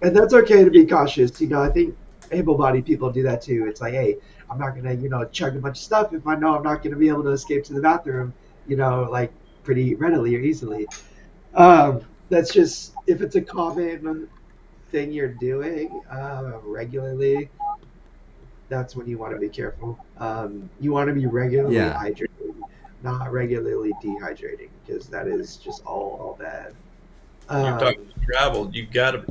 S2: And that's okay to be cautious. I think able-bodied people do that too. It's like, hey, I'm not gonna, chug a bunch of stuff if I know I'm not gonna be able to escape to the bathroom, like pretty readily or easily. That's just if it's a common thing you're doing regularly. that's when you want to be careful. You want to be regularly
S1: Yeah.
S2: hydrating, not regularly dehydrating, because that is just all bad.
S3: You're talking
S2: Um,
S3: travel. You got to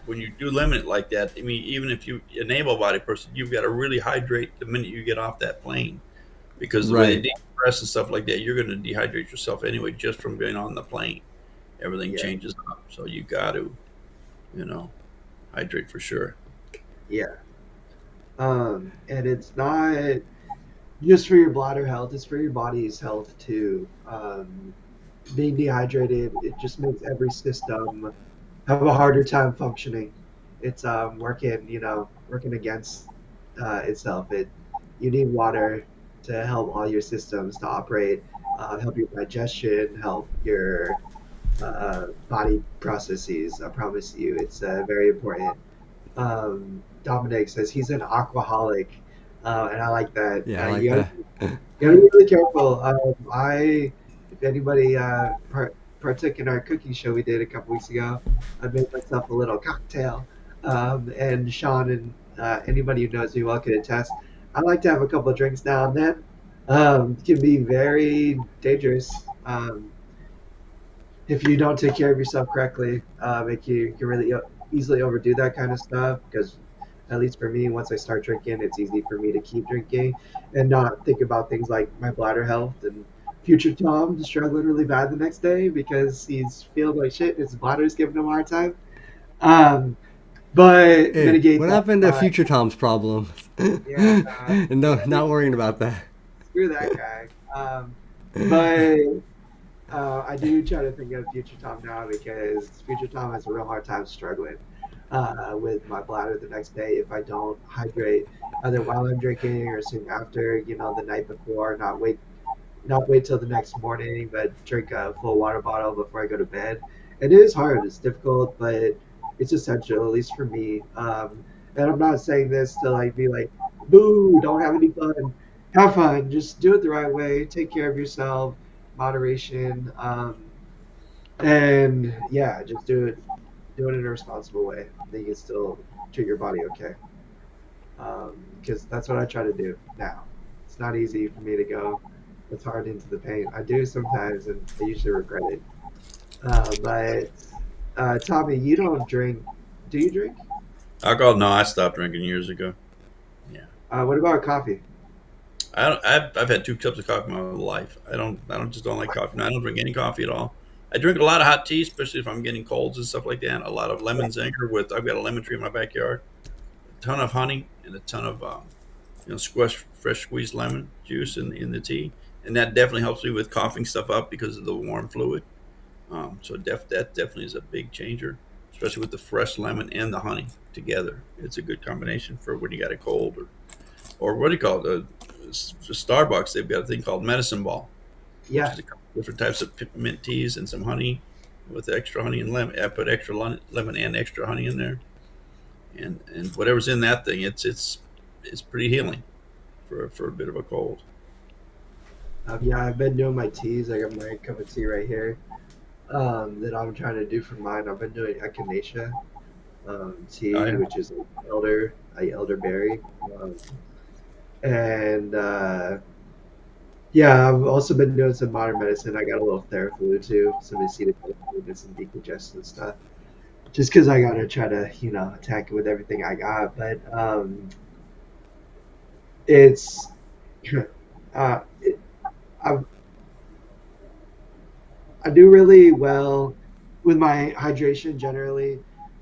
S3: when you do limit it like that. I mean, even if you an able-bodied person, you've got to really hydrate the minute you get off that plane because the way they
S1: Right.
S3: decompress and stuff like that, you're going to dehydrate yourself anyway just from being on the plane. Everything
S2: yeah,
S3: changes up, so you got to, you know, hydrate for sure.
S2: yeah. And it's not just for your bladder health; it's for your body's health too. Being dehydrated, it just makes every system have a harder time functioning. It's working against itself. You need water to help all your systems to operate, help your digestion, help your body processes. I promise you, it's very important. Dominic says he's an aquaholic, and I like that.
S1: Yeah, I like that.
S2: You gotta be really careful. If anybody partook in our cooking show we did a couple weeks ago, I made myself a little cocktail. And Shawn and anybody who knows me well can attest. I like to have a couple of drinks now and then. It can be very dangerous if you don't take care of yourself correctly. You can really easily overdo that kind of stuff because at least for me, once I start drinking, it's easy for me to keep drinking and not think about things like my bladder health and future Tom struggling really bad the next day because he's feeling like shit. His bladder's giving him a hard time. Um, but
S1: Hey,
S2: mitigate
S1: what
S2: that
S1: happened to
S2: by,
S1: Future Tom's problem?
S2: yeah,
S1: And no, not worrying about that.
S2: screw that guy. But I do try to think of future Tom now because future Tom has a real hard time struggling with my bladder the next day if I don't hydrate either while I'm drinking or soon after, the night before, not wait till the next morning, but drink a full water bottle before I go to bed. And it is hard, it's difficult, but it's essential, at least for me. And I'm not saying this to like be like, boo, don't have any fun. Have fun, just do it the right way, take care of yourself, moderation, and yeah, just do it in a responsible way. That you can still treat your body okay. Because that's what I try to do now. It's not easy for me to go as hard into the paint. I do sometimes, and I usually regret it. But Tommy, you don't drink. Do you drink?
S3: Alcohol? No, I stopped drinking years ago. Yeah,
S2: What about coffee?
S3: I don't, I've had 2 cups of coffee my whole life. I don't like coffee. No, I don't drink any coffee at all. I drink a lot of hot tea, especially if I'm getting colds and stuff like that. A lot of lemon zinger with. I've got a lemon tree in my backyard. A ton of honey and a ton of fresh squeezed lemon juice in the tea, and that definitely helps me with coughing stuff up because of the warm fluid. That definitely is a big changer, especially with the fresh lemon and the honey together. It's a good combination for when you got a cold or what do you call it? Starbucks, they've got a thing called medicine ball, which
S2: Yeah.
S3: is a couple different types of peppermint teas and some honey with extra honey and lemon. I put extra lemon and extra honey in there, and whatever's in that thing, it's pretty healing for a bit of a cold.
S2: Yeah, I've been doing my teas. I got my cup of tea right here. That I'm trying to do for mine. I've been doing echinacea
S3: Oh
S2: tea,
S3: yeah,
S2: which is elderberry. And yeah, I've also been doing some modern medicine. I got a little Theraflu too, some acetylcholine and some decongestant stuff. Just because I gotta try to, attack it with everything I got. But it's, it, I, I do really well with my hydration generally.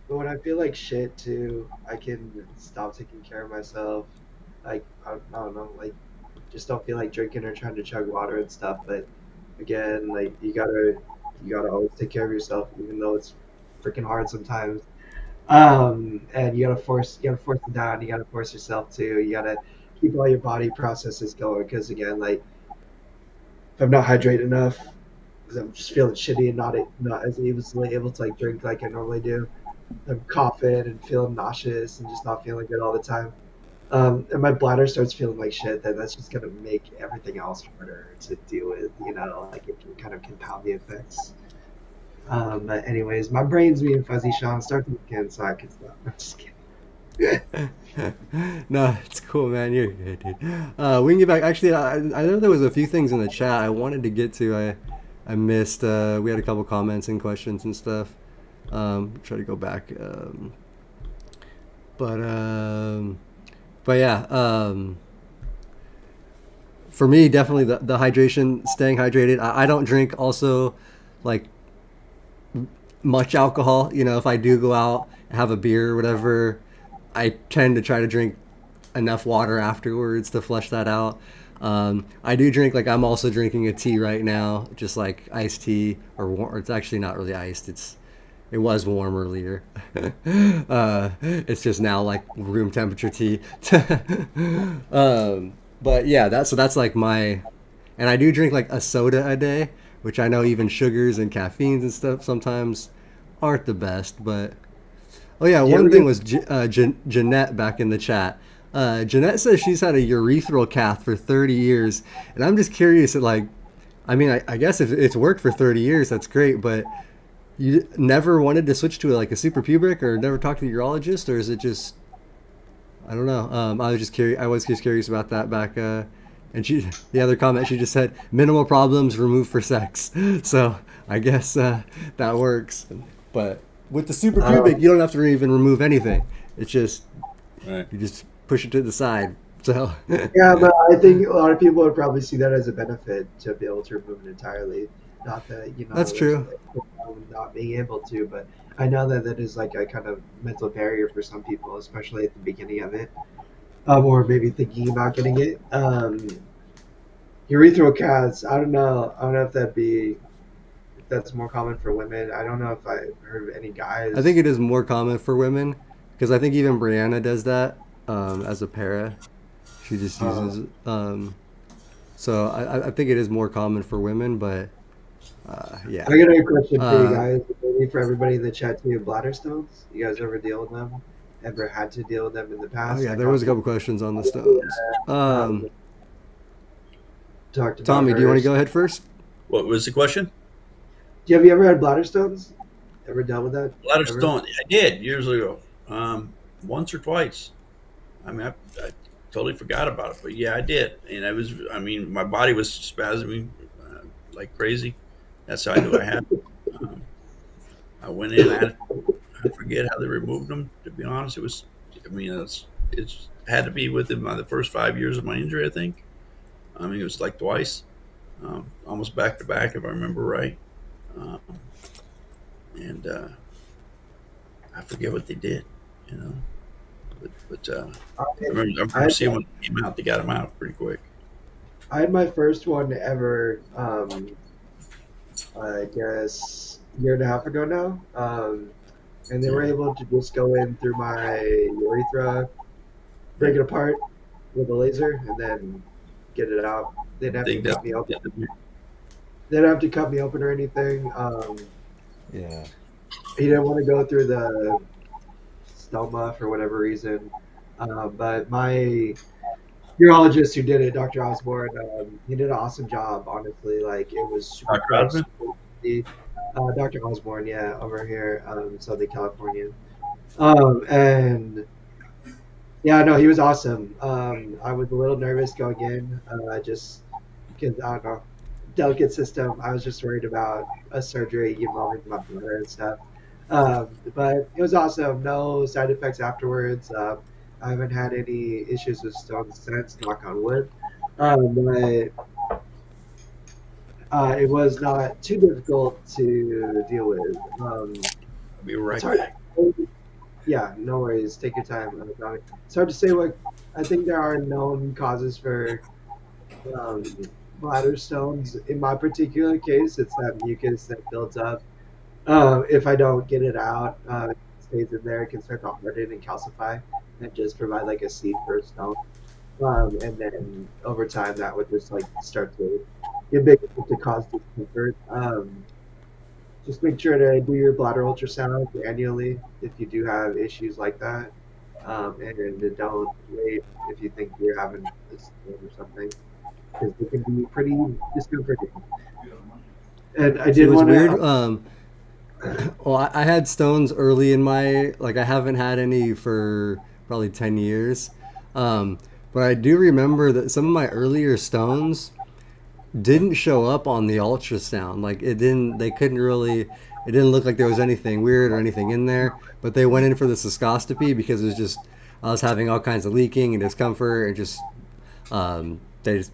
S2: But when I feel like shit too, I can stop taking care of myself. Like, I don't know, like, just don't feel like drinking or trying to chug water and stuff. But again, like you gotta always take care of yourself, even though it's freaking hard sometimes. And you gotta force it down. You gotta force yourself to. You gotta keep all your body processes going. Because again, like if I'm not hydrated enough, because I'm just feeling shitty and not as easily able to like drink like I normally do. I'm coughing and feeling nauseous and just not feeling good all the time. And my bladder starts feeling like shit, then that's just gonna make everything else harder to deal with. Like it can kind of compound the effects. But anyways, my brain's being fuzzy, Sean. Start the weekend so I can stop. I'm just kidding.
S1: No, it's cool, man. You're good, dude. We can get back. Actually, I know there was a few things in the chat I wanted to get to. I missed. We had a couple comments and questions and stuff. Try to go back. But but yeah. For me, definitely the hydration, staying hydrated. I don't drink also like much alcohol. You know, if I do go out and have a beer or whatever, I tend to try to drink enough water afterwards to flush that out. I do drink, like I'm also drinking a tea right now, just like iced tea or warm. It's actually not really iced. It was warm earlier. It's just now like room temperature tea. But yeah, that's like my, and I do drink like a soda a day, which I know even sugars and caffeines and stuff sometimes aren't the best. But oh yeah,
S2: Yeah,
S1: one
S2: we
S1: thing
S2: get
S1: was Jeanette back in the chat. Jeanette says she's had a urethral cath for 30 years, and I'm just curious. Like, I mean, I guess if it's worked for 30 years, that's great. But you never wanted to switch to like a suprapubic, or never talked to a urologist, or is it just I don't know. I was just curious. I was just curious about that back. And the other comment she just said, minimal problems, removed for sex. So I guess that works. But with the suprapubic,
S2: um,
S1: you don't have to even remove anything. It's just
S3: Right.
S1: you just push it to the side. So
S2: yeah, but I think a lot of people would probably see that as a benefit to be able to remove it entirely. Not that,
S1: that's
S2: there's
S1: true.
S2: like not being able to, but I know that that is like a kind of mental barrier for some people, especially at the beginning of it, or maybe thinking about getting it. Urethral caths, I don't know. I don't know if that's more common for women. I don't know if I heard of any
S1: I think
S2: guys.
S1: it is more common for women because I think even Brianna does that as a para. She just
S2: Uh,
S1: uses. So I think it is more common for women, but yeah.
S2: I got a question for you
S1: Uh,
S2: guys, maybe for everybody in the chat too. Bladder stones, you guys ever deal with them? Ever had to deal with them in the
S1: oh
S2: past?
S1: yeah,
S2: I
S1: there was a
S2: know
S1: couple questions on the stones.
S2: um, talked about
S1: Tommy, do you want to
S2: hers.
S1: go ahead first?
S3: What was the question?
S2: Have you ever had bladder stones? Ever dealt with that?
S3: Bladder
S2: Ever?
S3: stone. I did years ago, once or twice. I mean, I totally forgot about it, but yeah, I did, and I was. I mean, my body was spasming like crazy. That's how I knew I had it. Um, I went in. I forget how they removed them. To be honest, it was. I mean, it's had to be within the first 5 years of my injury. I think. I mean, it was like twice, almost back to back, if I remember right. Um, and I forget what they did. You know, but
S2: I,
S3: I
S2: I,
S3: remember seeing when they came out. They got them out pretty quick.
S2: I had my first one ever. I guess year and a half ago now. And they were
S3: Yeah,
S2: able to just go in through my urethra, break
S3: yeah.
S2: it apart with a laser, and then get it out. They didn't
S3: I
S2: have to
S3: think
S2: cut
S3: that.
S2: me open. They didn't have to cut me open or anything.
S1: Yeah.
S2: He didn't want to go through the stoma for whatever reason. But my urologist who did it, Dr. Osborne, he did an awesome job. Honestly, like it was super
S3: Dr.
S2: quick,
S3: Osmond?
S2: super easy. Dr. Osborne, yeah, over here, in Southern California. And yeah, no, he was awesome. I was a little nervous going in, just because I don't know, delicate system. I was just worried about a surgery involving my bladder and stuff. But it was awesome. No side effects afterwards. I haven't had any issues with stones since, knock on wood. But it was not too difficult to deal with.
S3: I'll be
S2: It's
S3: right
S2: hard.
S3: back.
S2: Yeah, no worries. Take your time. It's hard to say what. I think there are known causes for um, bladder stones. In my particular case, it's that mucus that builds up. If I don't get it out, it stays in there. It can start to harden and calcify, and just provide like a seed for a stone. And then over time, that would just like start to get big enough to cause discomfort. Just make sure to do your bladder ultrasound annually if you do have issues like that. And don't wait if you think you're having a stone or something, because it can be pretty discomforting. And I
S1: See
S2: did
S1: what's
S2: want
S1: weird?
S2: to.
S1: Well, I had stones early in my like I haven't had any for probably 10 years. Um, but I do remember that some of my earlier stones didn't show up on the ultrasound. Like it didn't, they couldn't really, it didn't look like there was anything weird or anything in there. But they went in for the cystoscopy because it was just, I was having all kinds of leaking and discomfort and just, they just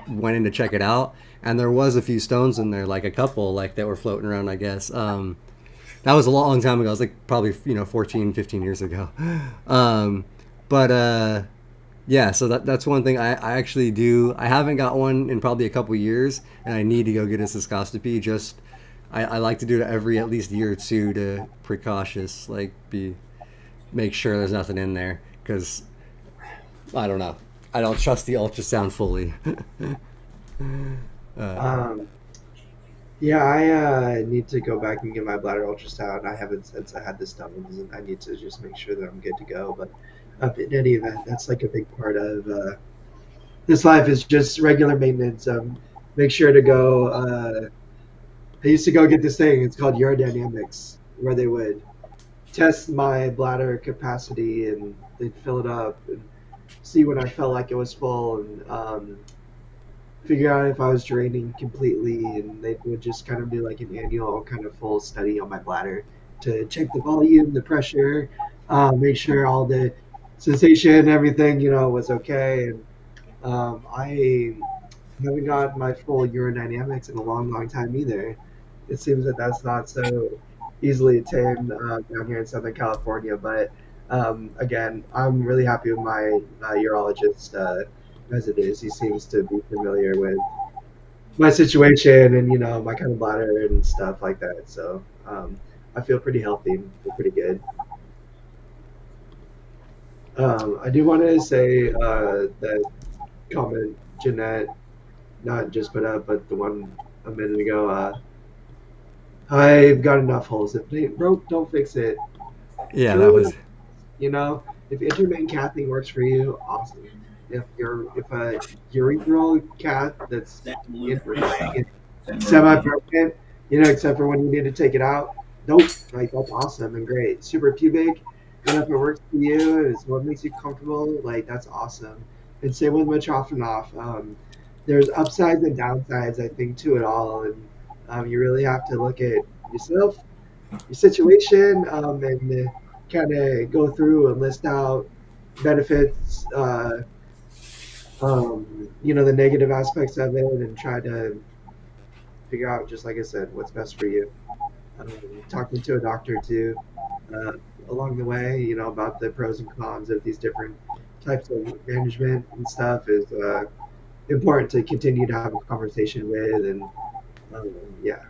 S1: went in to check it out. And there was a few stones in there, like a couple, like that were floating around, I guess. That was a long time ago. It was like probably, 14, 15 years ago. Um, but yeah, so that's one thing I actually do. I haven't got one in probably a couple years, and I need to go get a cystoscopy. Just I like to do it every at least year or two to precautious, like make sure there's nothing in there because I don't know. I don't trust the ultrasound fully.
S2: Um, yeah, I need to go back and get my bladder ultrasound. I haven't since I had the stones, and I need to just make sure that I'm good to go. But in any event, that's like a big part of this life is just regular maintenance. Make sure to go. I used to go get this thing. It's called urodynamics, where they would test my bladder capacity and they'd fill it up and see when I felt like it was full and figure out if I was draining completely. And they would just kind of do like an annual kind of full study on my bladder to check the volume, the pressure, make sure all the sensation, everything, was okay. And I haven't got my full urodynamics in a long, long time either. It seems that that's not so easily attained down here in Southern California. But again, I'm really happy with my urologist as it is. He seems to be familiar with my situation and my kind of bladder and stuff like that. So I feel pretty healthy and feel pretty good. I do want to say that comment Jeanette not just put up, but the one a minute ago. I've got enough holes. If they broke, don't fix it.
S1: Yeah, that
S2: Fill it
S1: was
S2: up. If intermittent cathing works for you, awesome. If a urethral cath that's in semi-broken, except for when you need to take it out, nope, like that's awesome and great. Super pubic, if it works for you, it's what makes you comfortable, like that's awesome. And same with Metrofit. There's upsides and downsides, I think, to it all, and you really have to look at yourself, your situation, and kind of go through and list out benefits, the negative aspects of it, and try to figure out, just like I said, what's best for you. Talking to a doctor too, uh, along the way, about the pros and cons of these different types of management and stuff is important to continue to have a conversation with, and yeah.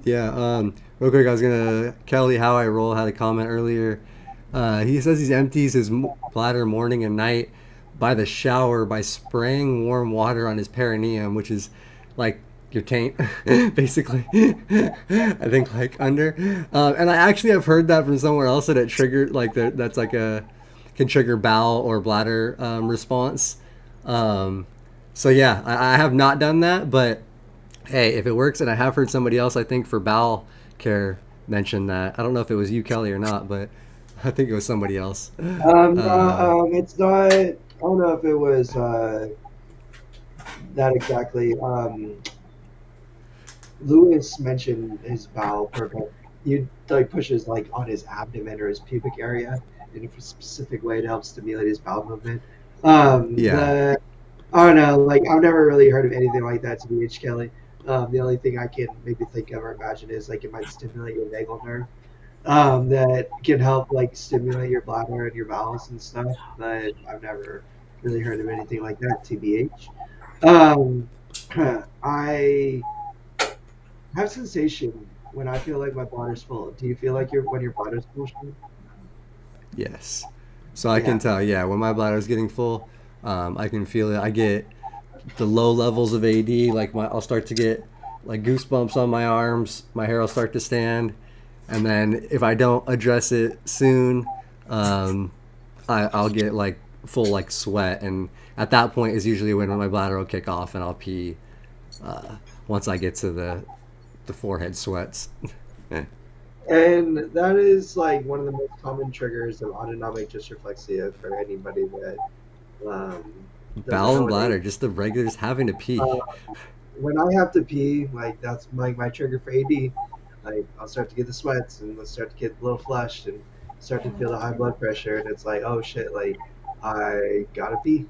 S1: Yeah, real quick, I was gonna Kelly how I roll had a comment earlier. He says he empties his bladder morning and night by the shower by spraying warm water on his perineum, which is like your taint, basically. I think like under, and I actually have heard that from somewhere else that it triggered like that's like can trigger bowel or bladder response. So yeah, I have not done that, but hey, if it works, and I have heard somebody else, I think for bowel care, mention that. I don't know if it was you, Kelly, or not, but I think it was somebody else.
S2: It's not. I don't know if it was that exactly. Lewis mentioned his bowel purple. He like pushes like on his abdomen or his pubic area in a specific way to help stimulate his bowel movement.
S1: Yeah,
S2: But I don't know. Like I've never really heard of anything like that to be H. Kelly. The only thing I can maybe think of or imagine is like it might stimulate your vagal nerve. That can help like stimulate your bladder and your bowels and stuff. But I've never really heard of anything like that, TBH. Um, I have sensation when I feel like my bladder's full. Do you feel like when your bladder's full, Shawn?
S1: yes. So I can
S2: Yeah.
S1: tell, yeah, when my bladder's getting full, I can feel it. I get the low levels of AD, like I'll start to get like goosebumps on my arms. My hair will start to stand, and then if I don't address it soon, um, I'll get like full like sweat, and at that point is usually when my bladder will kick off and I'll pee. Once I get to the forehead sweats.
S2: And that is like one of the most common triggers of autonomic dysreflexia for anybody that doesn't
S1: Bowel
S2: know
S1: and
S2: what AD.
S1: bladder, just the regulars having to pee.
S2: When I have to pee, like that's my trigger for AD. Like I'll start to get the sweats and I'll start to get a little flushed and start to feel the high blood pressure and it's like, oh shit, like I gotta pee.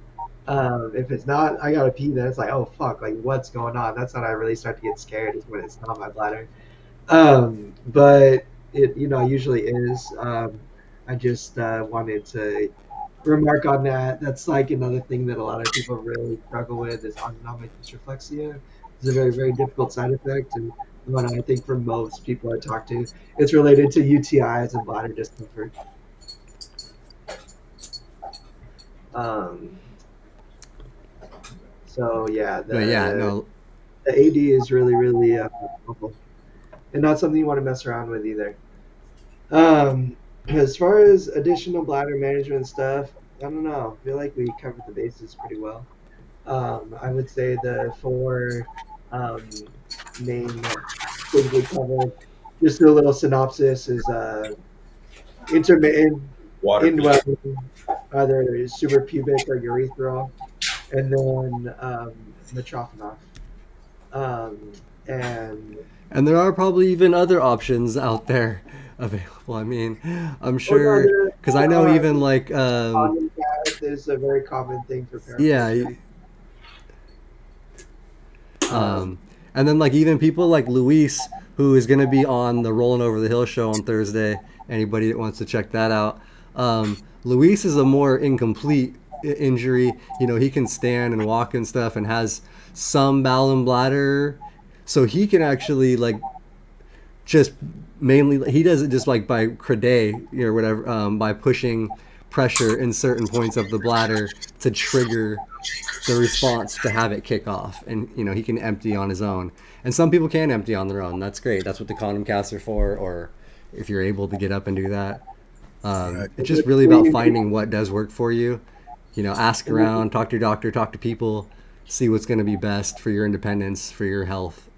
S2: If it's not, I gotta pee. Then it's like, oh fuck, like what's going on? That's when I really start to get scared. Is when it's not my bladder. But it, usually is. I just wanted to remark on that. That's like another thing that a lot of people really struggle with is autonomic dysreflexia. It's a very, very difficult side effect, and one I think for most people I talk to, it's related to UTIs and bladder discomfort. Um, so yeah,
S1: But yeah,
S2: the
S1: no,
S2: the AD is really, really awful, and not something you want to mess around with either. As far as additional bladder management stuff, I don't know. I feel like we covered the bases pretty well. I would say the four um, main things we covered. Just a little synopsis is intermittent
S3: Water pee.
S2: indwelling, either suprapubic or urethral, and then Metrofit. Um, and
S1: and there are probably even other options out there available. I mean, I'm
S2: oh no,
S1: sure because I
S2: there
S1: know
S2: are.
S1: even like
S2: Condom Catheter is a very common thing for parental
S1: yeah,
S2: injury. Um,
S1: um, and then like even people like Luis, who is going to be on the Rolling Over the Hill show on Thursday. Anybody that wants to check that out, Luis is a more incomplete injury. You know, he can stand and walk and stuff, and has some bowel and bladder, so he can actually like just mainly he does it just like by crede or whatever, by pushing pressure in certain points of the bladder to trigger the response to have it kick off, and he can empty on his own, and some people can empty on their own. That's great. That's what the condom casts are for, or if you're able to get up and do that.
S3: Right.
S1: It's just really about finding what does work for you. Ask around, talk to your doctor, talk to people, see what's going to be best for your independence, for your health.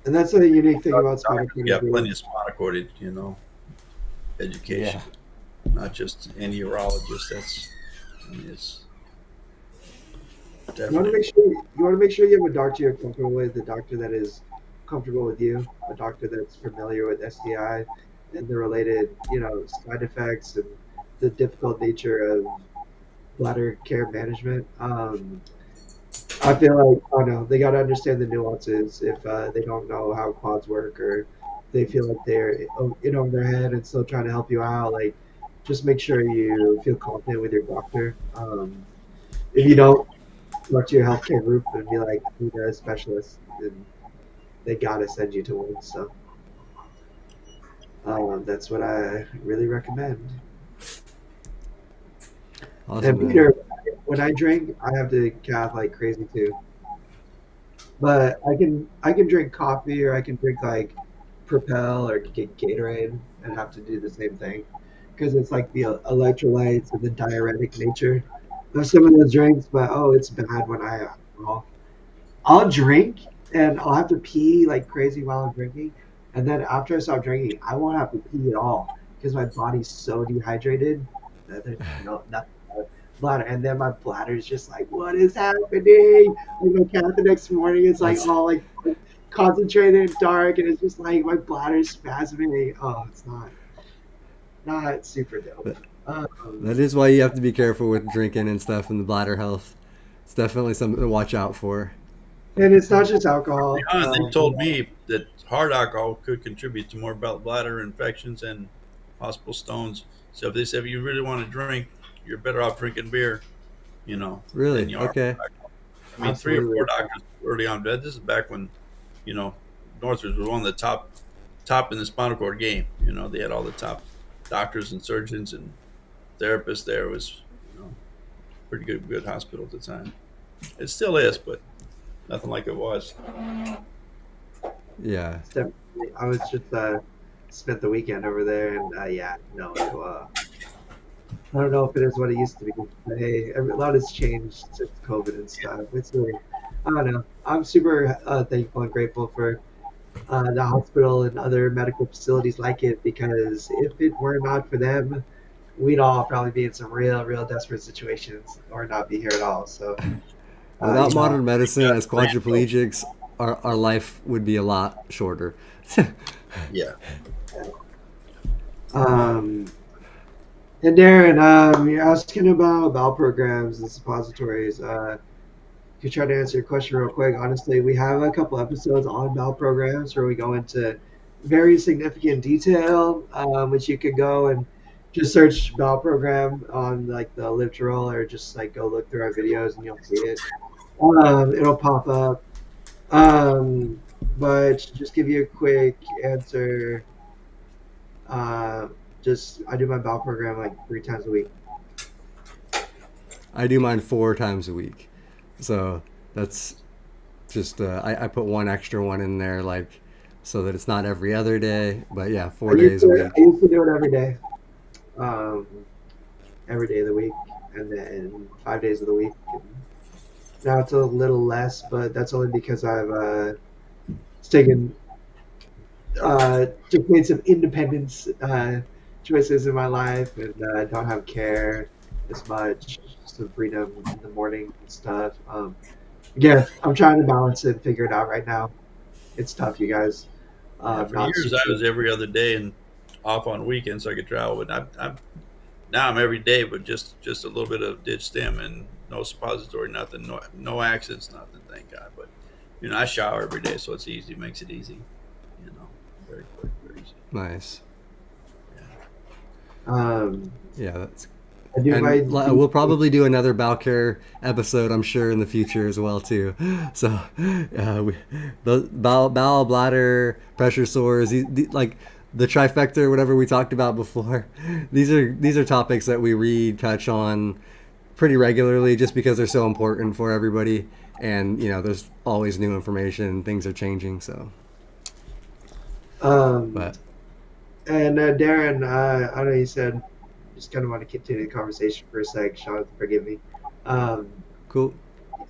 S2: and that's a unique thing about spinal
S3: Doctors
S2: cord
S3: got
S2: injury.
S3: plenty of spinal cord,
S1: Yeah.
S3: education, not just any urologist. I mean, it's
S2: You want to
S3: definitely
S2: make sure you have a doctor you're comfortable with, a doctor that is comfortable with you, a doctor that's familiar with STI and the related, side effects and the difficult nature of bladder care management. I feel like, I don't know, they got to understand the nuances if they don't know how quads work or they feel like they're in over their head and still trying to help you out. Like, just make sure you feel confident with your doctor. If you don't, talk to your healthcare group and be like, I need a specialist, and they gotta send you to one. So that's what I really recommend.
S1: Awesome,
S2: And
S1: man.
S2: Peter, when I drink, I have to cath like crazy too. But I can drink coffee or I can drink like Propel or get Gatorade and have to do the same thing because it's like the electrolytes and the diuretic nature of some of those drinks. But oh, it's bad when I have alcohol. I'll drink and I'll have to pee like crazy while I'm drinking. And then after I stop drinking, I won't have to pee at all because my body's so dehydrated that there's nothing but bladder. And then my bladder is just like, what is happening? Like my cat the next morning is like
S1: That's
S2: all like concentrated and dark, and it's just like my bladder's spasming. Oh, it's not super dope.
S1: that,
S2: Um,
S1: that is why you have to be careful with drinking and stuff and the bladder health. It's definitely something to watch out for.
S2: and it's not just alcohol.
S3: yeah. They told me that hard alcohol could contribute to more bladder infections and possible stones. So if they said if you really want to drink, you're better off drinking beer, than
S1: Really?
S3: you are.
S1: Okay.
S3: I mean, three or
S2: Absolutely.
S3: four doctors early on. This is back when, you know, Northridge was one of the top in the spinal cord game. They had all the top doctors and surgeons and therapists there. It was, pretty good hospital at the time. It still is, but nothing like it was.
S1: Yeah.
S2: So I was just spent the weekend over there, and yeah, no, I don't know if it is what it used to be. But hey, a lot has changed since COVID and stuff. It's really, I don't know. I'm super thankful and grateful for the hospital and other medical facilities like it, because if it were not for them, we'd all probably be in some real desperate situations or not be here at all. So,
S1: Without modern
S3: Thank
S1: medicine,
S3: God
S1: as
S3: for landfill.
S1: quadriplegics, our life would be a lot shorter.
S3: Yeah.
S2: um, and Darren, you're asking about bowel programs and suppositories. To try to answer your question real quick, honestly, we have a couple episodes on bowel programs where we go into very significant detail, which you could go and just search bowel program on like the Live to Roll, or just like go look through our videos and you'll see it. It'll pop up. But to just give you a quick answer, uh, just I do my bowel program like 3 times a week.
S1: I do mine 4 times a week, so that's just I put one extra one in there, like so that it's not every other day. But yeah,
S2: I
S1: four
S2: used
S1: days a
S2: to I
S1: week.
S2: used to do it um, every day of the week, and then 5 days of the week. And now it's a little less, but that's only because I've taken just made some independence choices in my life, and don't have care as much, some freedom in the morning and stuff. Again, I'm trying to balance it and figure it out right now. It's tough, you guys.
S3: Yeah. For
S2: Not
S3: years, I
S2: super.
S3: was every other day and off on weekends so I could travel. But now I'm every day, but just a little bit of ditch stem and no suppository, nothing, no accidents, nothing. Thank God. But I shower every day, so it's easy. Makes it easy. Very quick, very easy.
S1: Nice.
S3: Yeah.
S2: Um,
S1: Yeah, that's
S2: I do my
S1: and
S2: deep.
S1: we'll probably do another bowel care episode, I'm sure, in the future as well too. So, the bowel, bladder, pressure sores, like the trifecta or whatever we talked about before. These are topics that we read, touch on pretty regularly, just because they're so important for everybody. And there's always new information, things are changing. So,
S2: Um,
S1: but
S2: and Darren, I know you said just kind of want to continue the conversation for a sec. Shawn, forgive me. Um,
S1: cool.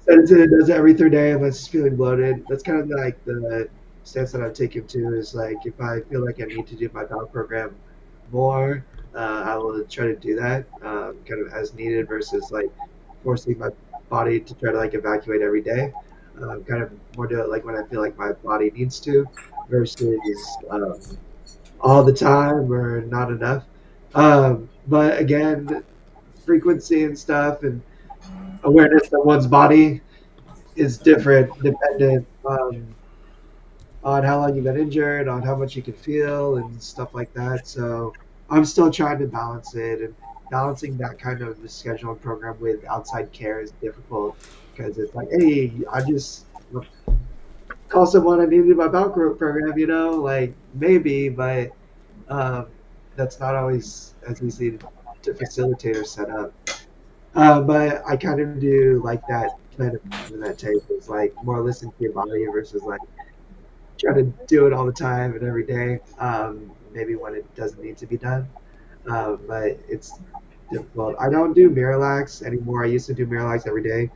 S2: Says it does it every 3 day unless it's feeling bloated. That's kind of like the stance that I've taken too. Is like if I feel like I need to do my bowel program more, I will try to do that kind of as needed versus like forcing my body to try to like evacuate every day. Kind of more do it like when I feel like my body needs to versus all the time or not enough. But again, frequency and stuff and awareness of one's body is different dependent on how long you've been injured, on how much you can feel, and stuff like that. So I'm still trying to balance it, and balancing that kind of schedule and program with outside care is difficult because it's like, hey, I just call someone I needed my bowel program, like maybe, but um, that's not always as easy to facilitate or set up. But I kind of do like that kind of that tape is like more listen to your body versus like try to do it all the time and every day. Maybe when it doesn't need to be done. But it's difficult. I don't do Miralax anymore. I used to do Miralax every day,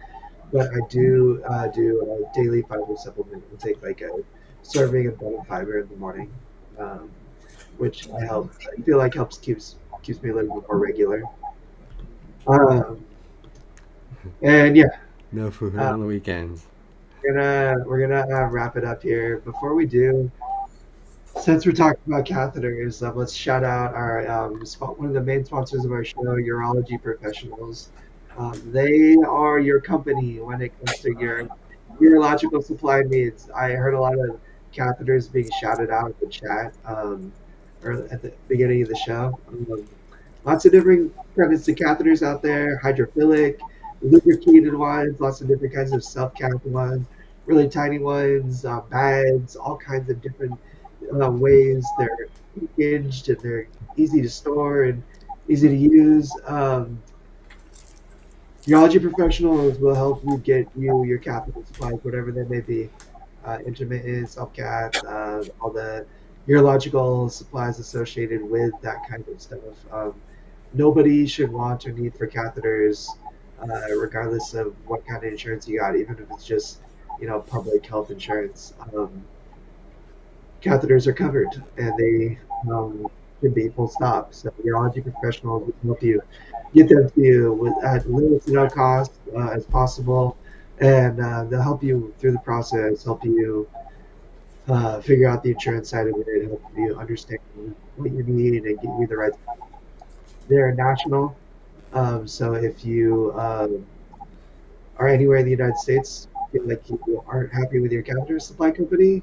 S2: but I do a daily fiber supplement. I take like a serving of bone fiber in the morning, um, which I feel like helps keeps me a little bit more regular. Um, and yeah,
S1: No food
S2: uh,
S1: on the weekends.
S2: we're gonna wrap it up here. Before we do, since we're talking about catheters, let's shout out our one of the main sponsors of our show, Urology Professionals. They are your company when it comes to your urological supply needs. I heard a lot of catheters being shouted out in the chat or at the beginning of the show. Lots of different kinds of catheters out there, hydrophilic, lubricated ones, lots of different kinds of self-cap ones, really tiny ones, bags, all kinds of different ways. They're packaged and they're easy to store and easy to use. Urology professionals will help you get your capital supplies, whatever they may be. Intermittent, self-caps, all the urological supplies associated with that kind of stuff. Nobody should want or need for catheters, regardless of what kind of insurance you got, even if it's just public health insurance. catheters are covered and they should be full stop. So urology professionals will help you get them to you at little to no cost as possible, and they'll help you through the process, help you figure out the insurance side of it, help you understand what you need and get you the right. They're national, so if you are anywhere in the United States, feel like you aren't happy with your catheter supply company,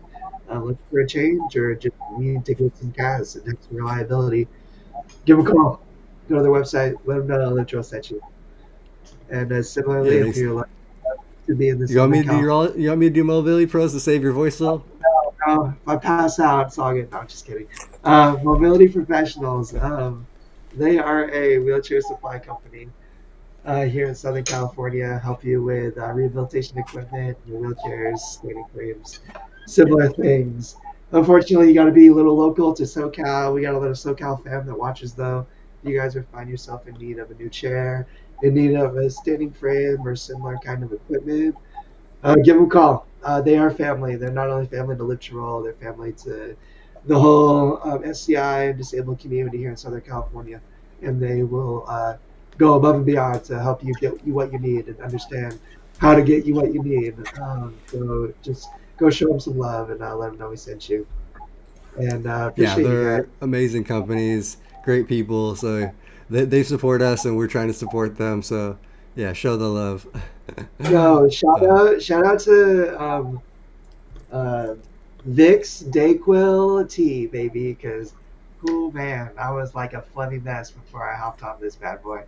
S2: looking for a change, or just need to get some gas and have some reliability, give them a call. Go to their website, let them know that Joe sent you. And
S1: Yeah,
S2: similarly, if
S1: thanks.
S2: you're like to be in the
S1: You want
S2: Southern
S1: me to do
S2: California,
S1: you want me to do mobility pros to save your voice though?
S2: if I pass out, it's all good. No, I'm just kidding. Mobility professionals, they are a wheelchair supply company here in Southern California, help you with rehabilitation equipment, your wheelchairs, standing frames, similar things. Unfortunately, you got to be a little local to SoCal. We got a lot of SoCal fam that watches though. You guys would find yourself in need of a new chair, in need of a standing frame or similar kind of equipment. Give them a call. They are family. They're not only family to Littoral, they're family to the whole SCI and disabled community here in Southern California. And they will go above and beyond to help you get you what you need and understand how to get you what you need. So just go show them some love and let them know we sent you. And
S1: Yeah,
S2: appreciate you guys.
S1: they're amazing companies, great people. So they support us, and we're trying to support them. So yeah, show the love.
S2: Yo,
S1: uh,
S2: shout out to uh, Vicks Dayquil tea, baby, because, oh man, I was like a floody mess before I hopped on this bad boy,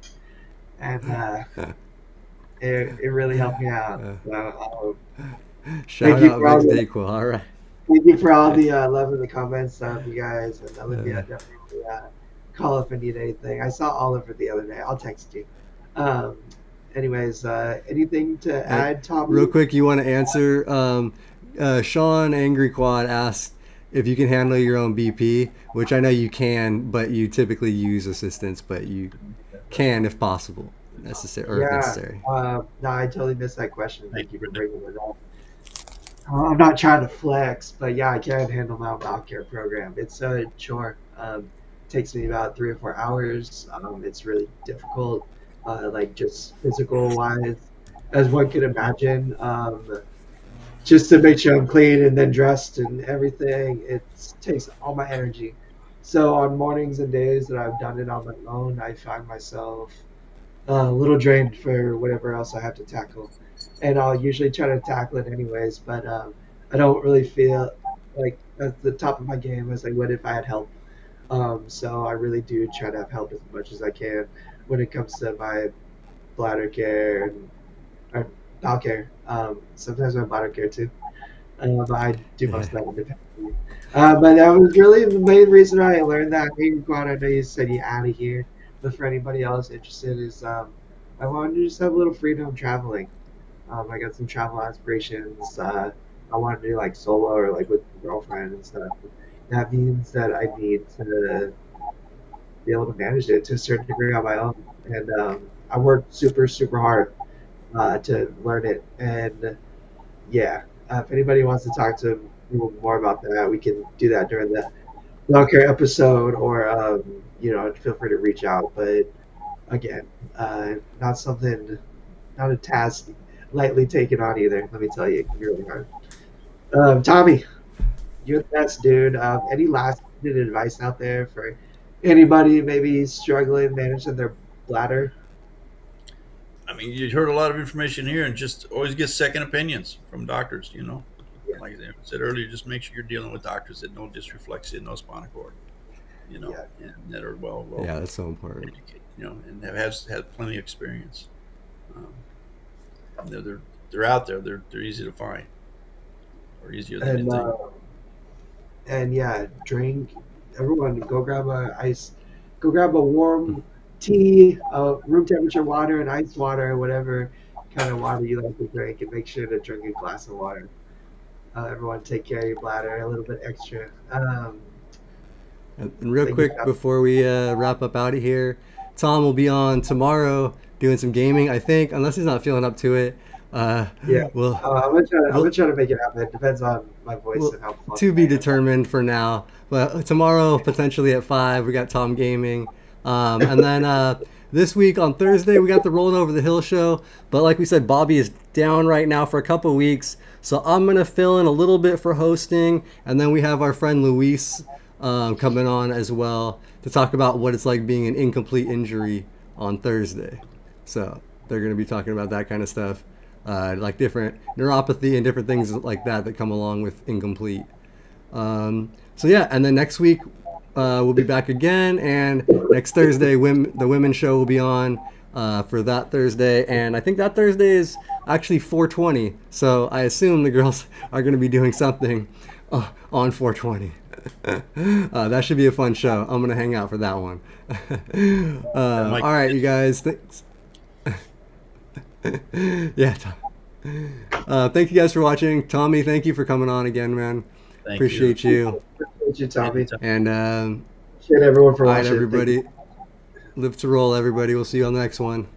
S2: and it really helped me out.
S1: uh,
S2: So, thank
S1: shout
S2: you
S1: out
S2: for all
S1: Vic's
S2: the
S1: Dayquil. All right.
S2: love in the comments, you guys, and Olivia.
S1: Uh,
S2: Definitely call if I need anything. I saw Oliver the other day. I'll text you. Um, anyways, anything to
S1: and
S2: add,
S1: real
S2: Tommy?
S1: quick, you want to answer? Shawn Angry Quad asked if you can handle your own BP, which I know you can, but you typically use assistance, but you can if possible, necessary or if
S2: Yeah.
S1: necessary.
S2: No, I totally missed that question.
S3: Thank
S2: Thank
S3: you
S2: you
S3: for
S2: for
S3: that.
S2: bringing it up. I'm not trying to flex, but yeah, I can handle my own bowel care program. It's a chore. Takes me about 3 or 4 hours. It's really difficult, like just physical wise, as one can imagine. Just to make sure I'm clean and then dressed and everything, it takes all my energy. So on mornings and days that I've done it on my own, I find myself a little drained for whatever else I have to tackle. And I'll usually try to tackle it anyways, but I don't really feel like at the top of my game as I would if I had help. So I really do try to have help as much as I can when it comes to my bladder care and or bowel care. Sometimes my bladder care too. But I do most of that independently. But that was really the main reason I learned that. Hey, God, I know you said you out of here, but for anybody else interested, is I wanted to just have a little freedom traveling. I got some travel aspirations. I wanted to do like solo or like with a girlfriend and stuff. That means that I need to be able to manage it to a certain degree on my own. And I worked super, super hard to learn it. And yeah, if anybody wants to talk to me more about that, we can do that during the healthcare episode, or feel free to reach out. But again, not something, not a task lightly taken on either. Let me tell you, it can be really hard. Tommy, you're the best, dude. Any last minute advice out there for anybody maybe struggling managing their bladder?
S3: I mean, you heard a lot of information here, and just always get second opinions from doctors.
S2: Yeah,
S3: Like I said earlier, just make sure you're dealing with doctors that know dysreflexia, no spinal cord,
S2: yeah.
S3: and that are well
S1: Yeah, that's so important.
S3: educated, and have had plenty of experience. Um, they're out there. They're easy to find, or easier than you
S2: And
S3: think.
S2: yeah, drink. Everyone, go grab a warm tea, room temperature water, and ice water, whatever kind of water you like to drink, and make sure to drink a glass of water. Everyone, take care of your bladder a little bit extra.
S1: And real
S2: Thank you.
S1: quick before we wrap up out of here, Tom will be on tomorrow doing some gaming, I think, unless he's not feeling up to it.
S2: Yeah.
S1: We'll,
S2: I'm
S1: we'll,
S2: gonna try to make it happen. It depends on my voice
S1: well,
S2: and how
S1: to
S2: flustered I
S1: be
S2: am.
S1: determined for now. But tomorrow, potentially at 5, we got Tom Gaming. And then this week on Thursday, we got the Rolling Over the Hill show. But like we said, Bobby is down right now for a couple of weeks. So I'm going to fill in a little bit for hosting. And then we have our friend Luis coming on as well to talk about what it's like being an incomplete injury on Thursday. So they're going to be talking about that kind of stuff. Like different neuropathy and different things like that come along with incomplete. So yeah, and then next week we'll be back again, and next Thursday the women's show will be on for that Thursday, and I think that Thursday is actually 420. So I assume the girls are going to be doing something on 420. That should be a fun show. I'm going to hang out for that one. All right, you guys. Thanks. Yeah. Thank you guys for watching. Tommy, thank you for coming on again, man. Appreciate you.
S2: Appreciate you, Tommy.
S1: And
S2: appreciate everyone for
S1: all right,
S2: watching.
S1: everybody. Live to roll, everybody. We'll see you on the next one.